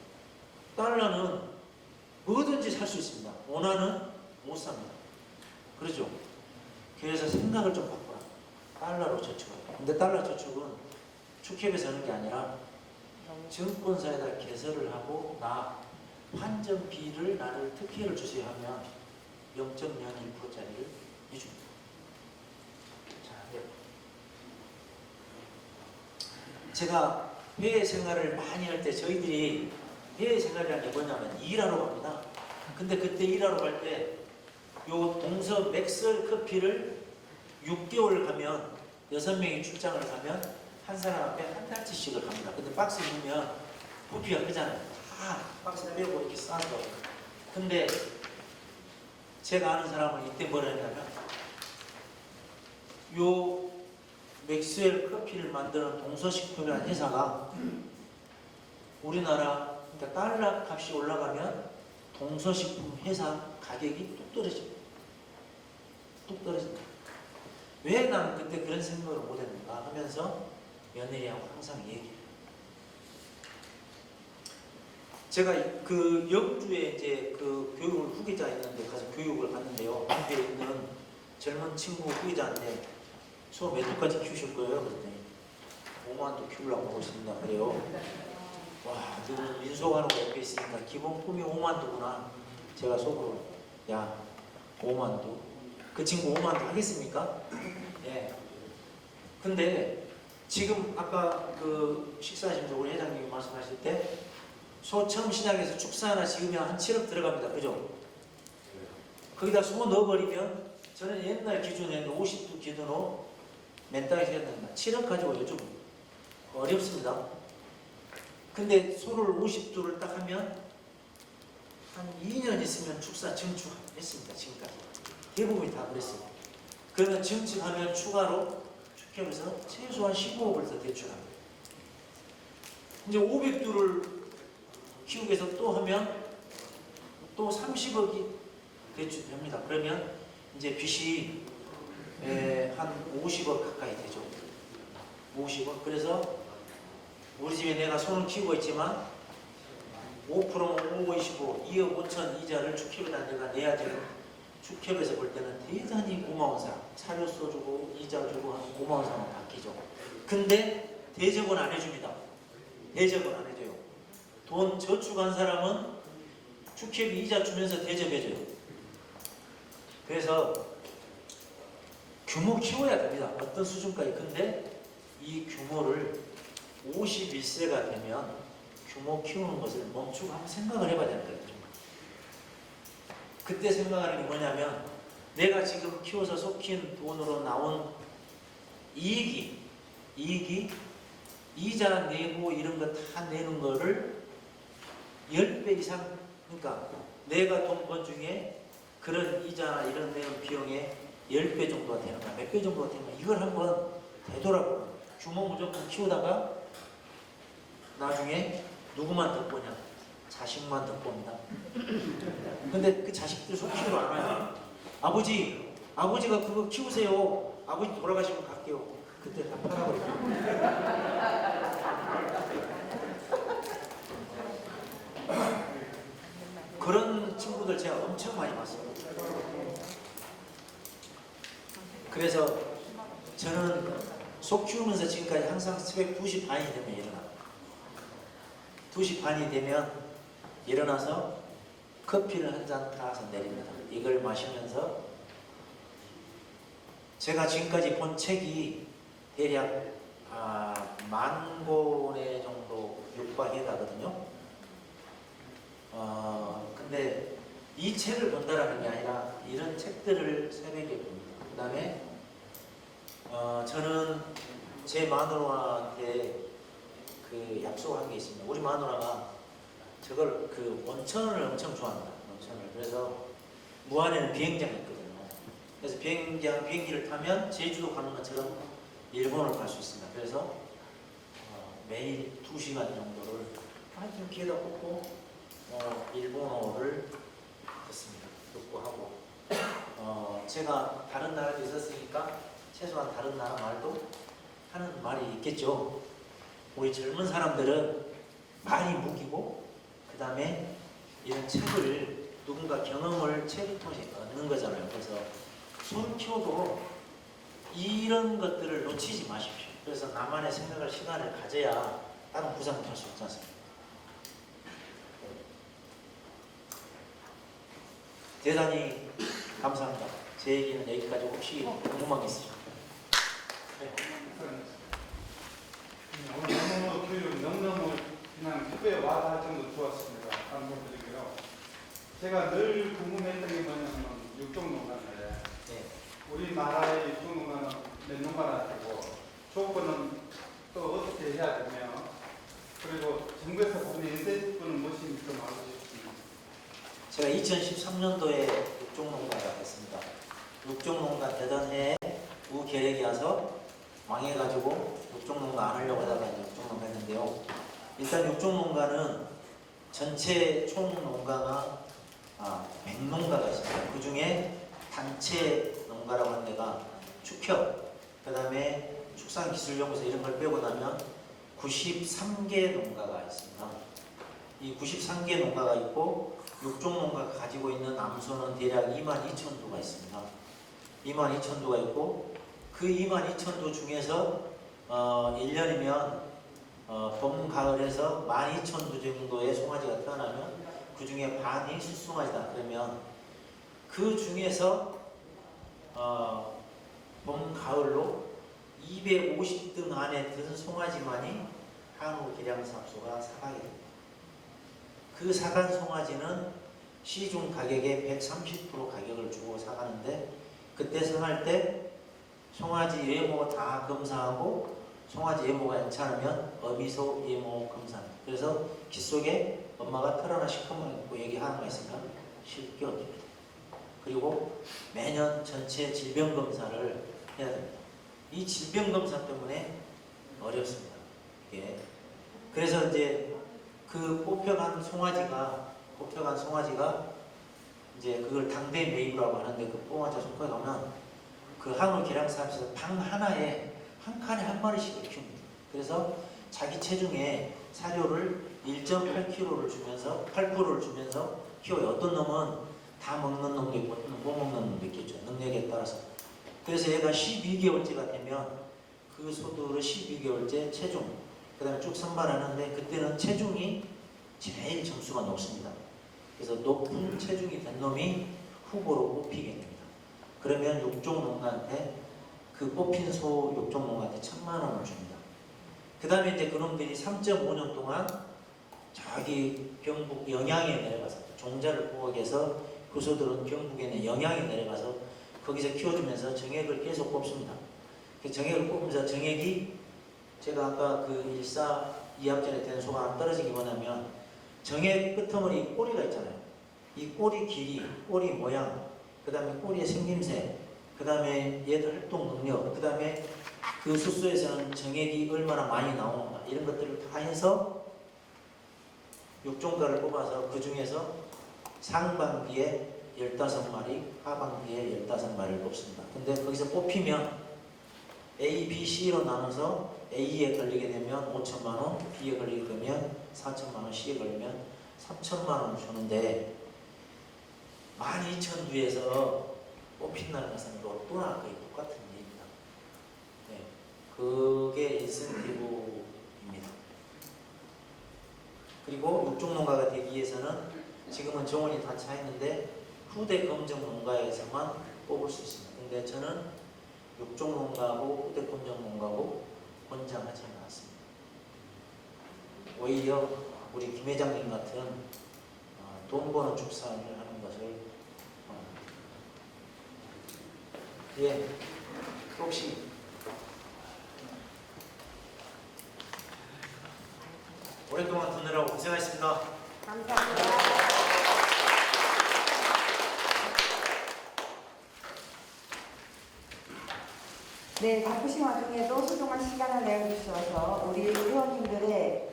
Speaker 1: 달러는 뭐든지 살 수 있습니다. 원화는 못 삽니다. 그렇죠? 그래서 생각을 좀 바꿔라. 달러로 저축하라. 근데 달러 저축은 축협에서 하는 게 아니라 증권사에다 개설을 하고 나 환전비를 나를 특혜를 주세요 하면 0.01%짜리를 해줍니다. 자, 네. 제가 해외 생활을 많이 할 때 저희들이 해외 생활이라는 게 뭐냐면 일하러 갑니다. 근데 그때 일하러 갈 때 요 동서 맥스웰 커피를 6개월 가면 6명이 출장을 가면 한 사람 앞에 한 달치씩을 갑니다. 근데 박스 넣으면 부피가 크잖아요. 다 박스 빼고 이렇게 싸서. 근데 제가 아는 사람은 이때 뭐라 했냐면 요 맥스웰 커피를 만드는 동서식품이라는 회사가 우리나라 그러니까 달러 값이 올라가면 동서식품 회사 가격이 뚝 떨어집니다. 뚝 떨어집니다. 왜 나는 그때 그런 생각을 못했는가 하면서 며느리하고 항상 얘기해요. 제가 그 영주에 이제 그 교육을 후계자 있는데 가서 교육을 받는데요. 영주에 있는 젊은 친구 후계자한테 소 몇 두까지 키우실 거예요? 그랬더니 5만도 키우려고 하고 있습니다. 그래요. 와, 너는 민속하는 거 옆에 있으니까 기본 품이 5만두구나. 제가 속으로 야 5만두 그 친구 5만두 하겠습니까? 예. 근데 지금 아까 그 식사하시면서 우리 회장님이 말씀하실 때 소 처음 시작해서 축사 하나 지으면 한 7억 들어갑니다. 그죠? 거기다 소 넣어버리면 저는 옛날 기준에 50두 기준으로 맨땅에 세웠답니다. 7억 가지고 요즘 어렵습니다. 근데 소를 50두를 딱 하면 한 2년 있으면 축사 증축했습니다. 지금까지 대부분이 다 그랬어요. 그러면 증축하면 추가로 축협에서 최소한 15억을 더 대출합니다. 이제 500두를 키우기 위해서 또 하면 또 30억이 대출됩니다. 그러면 이제 빚이 한 50억 가까이 되죠. 50억. 그래서 우리 집에 내가 손을 키우고 있지만 5%면 5, 25, 2억 5천 이자를 축협에다 내가 내야 되는 축협에서 볼 때는 대단히 고마운 사람. 사료 써주고 이자 주고 하는 고마운 사람은 바뀌죠. 근데 대접은 안 해줍니다. 대접은 안 해줘요. 돈 저축한 사람은 축협이 이자 주면서 대접해줘요. 그래서 규모 키워야 됩니다. 어떤 수준까지. 근데 이 규모를 51세가 되면 규모 키우는 것을 멈추고 한번 생각을 해봐야 되는 거예요. 그때 생각하는 게 뭐냐면 내가 지금 키워서 속힌 돈으로 나온 이익이 이자 내고 이런 거 다 내는 거를 10배 이상, 그러니까 내가 돈 번 중에 그런 이자나 이런 내는 비용에 10배 정도가 되는 거야. 몇 배 정도가 되는 거야. 이걸 한번 되돌아보는 거야. 규모 무조건 키우다가 나중에 누구만 덕보냐? 자식만 덕보입니다. 근데 그 자식들 속키로 안 와요. 아버지가 그거 키우세요. 아버지 돌아가시면 갈게요. 그때 다 팔아버려요. 그런 친구들 제가 엄청 많이 봤어요. 그래서 저는 소 키우면서 지금까지 항상 새벽 2시 반이 되면 일어나. 2시 반이 되면 일어나서 커피를 한 잔 타서 내립니다. 이걸 마시면서 제가 지금까지 본 책이 대략 10,000권의 정도 육박해 가거든요. 근데 이 책을 본다라는 게 아니라 이런 책들을 새벽에 봅니다. 그 다음에 저는 제 마누라한테 그 약속한 게 있습니다. 우리 마누라가 저걸 그 원천을 엄청 좋아합니다. 원천을. 그래서 무안에는 비행장이 있거든요. 그래서 비행기를 타면 제주도 가는 것처럼 일본을 갈 수 있습니다. 그래서 매일 2시간 정도를 하여튼 귀에다 꽂고 일본어를 듣습니다. 듣고 하고 제가 다른 나라에 있었으니까 최소한 다른 나라 말도 하는 말이 있겠죠. 우리 젊은 사람들은 말이 무기고 그 다음에 이런 책을 누군가 경험을 책을 통해서 얻는 거잖아요. 그래서 손 키워도 이런 것들을 놓치지 마십시오. 그래서 나만의 생각을 시간을 가져야 다른 부상을 할 수 있지 않습니까? 대단히 감사합니다. 제 얘기는 여기까지. 혹시 궁금한 게 있으십니까? 네.
Speaker 3: 오늘 너무 교육 너무너무 그냥 집에 와서 할 정도 좋았습니다. 감사드리고요. 제가 늘 궁금했던 게 뭐냐면 육종농가인데
Speaker 1: 네.
Speaker 3: 우리나라의 육종농가는 몇 농가나 되고 조건은 또 어떻게 해야 되며 그리고 정부에서 받는 인센티브는 무엇인지 좀 알고 싶습니다.
Speaker 1: 제가 2013년도에 육종농가가 됐습니다. 육종농가 되던 해에 우계획이 와서 망해가지고 육종농가 안 하려고 하다가 육종농가 했는데요. 일단 육종농가는 전체 총농가가 100농가가 있습니다. 그 중에 단체 농가라고 하는 데가 축협, 그 다음에 축산기술연구소 이런 걸 빼고 나면 93개 농가가 있습니다. 이 93개 농가가 있고 6종 농가가 가지고 있는 암소는 대략 22,000두가 있습니다. 22,000두가 있고 그 22,000두 중에서 1년이면 봄, 가을에서 12,000두 정도의 송아지가 태어나면 그 중에 반이 숫송아지다. 그러면 그 중에서 봄, 가을로 250등 안에 든 송아지만이 한우 계량삼소가 사가게 됩니다. 그 사간 송아지는 시중 가격의 130% 가격을 주고 사가는데 그때 생할 때 송아지 외모 다 검사하고 송아지 외모가 괜찮으면 어미소 외모 검사합니다. 그래서 귓속에 엄마가 털 하나 시커멓게 있고 여기 하나가 있으면 쉽게 얻습니다. 그리고 매년 전체 질병 검사를 해야 됩니다. 이 질병 검사 때문에 어렵습니다. 이게. 그래서 이제 그 뽑혀간 송아지가 이제 그걸 당대 매입이라고 하는데 그 뽑아서 속해 가면 그 한우 계량사업에서 방 하나에 한 칸에 한 마리씩을 키웁니다. 그래서 자기 체중에 사료를 1.8kg를 주면서 8%를 주면서 키워요. 어떤 놈은 다 먹는 놈도 있고 어떤 놈은 못 먹는 놈도 있겠죠. 능력에 따라서. 그래서 얘가 12개월째가 되면 그 소들을 12개월째 체중 그 다음에 쭉 선발하는데 그때는 체중이 제일 점수가 높습니다. 그래서 높은 체중이 된 놈이 후보로 뽑히게 됩니다. 그러면 육종 농가한테 그 뽑힌 소 육종 농가한테 1,000만 원을 줍니다. 그 다음에 이제 그놈들이 3.5년 동안 자기 경북 영양에 내려가서 종자를 부엌에서 그 소들은 경북에 있는 영양에 내려가서 거기서 키워주면서 정액을 계속 뽑습니다. 그 정액을 뽑으면서 정액이 제가 아까 그 1사 2학년에 된 소가 하나 떨어지기 원하면 정액 끄트머리 꼬리가 있잖아요. 이 꼬리 길이, 꼬리 모양, 그 다음에 꼬리의 생김새, 그 다음에 얘들 활동 능력, 그 다음에 그 숫소에서는 정액이 얼마나 많이 나오는가 이런 것들을 다 해서 육종가를 뽑아서 그 중에서 상반기에 15마리, 하반기에 15마리를 뽑습니다. 근데 거기서 뽑히면 A, B, C로 나눠서 A에 걸리게 되면 5천만 원, B에 걸리게 되면 4천만 원, C에 걸리면 3천만 원을 주는데 12,000두에서 뽑힌다는 것은 로또나 거의 똑같은 일입니다. 네, 그게 인센티브입니다. 그리고 육종농가가 되기 위해서는 지금은 정원이 다 차있는데 후대 검정 농가에서만 뽑을 수 있습니다. 근데 저는 육종농가하고 후대 검정 농가하고 권장하지 않았습니다. 오히려 우리 김 회장님 같은 돈 버는 축산을 하는 것을 예, 혹시 오랫동안 듣느라고 고생하셨습니다.
Speaker 2: 감사합니다.
Speaker 7: 네, 바쁘신 와중에도 소중한 시간을 내어주셔서 우리 회원님들의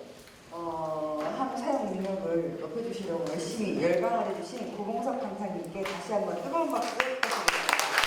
Speaker 7: 함 사용 능력을 높여주시려고 열심히 열강을 해주신 고봉석 강사님께 다시 한번 뜨거운 박수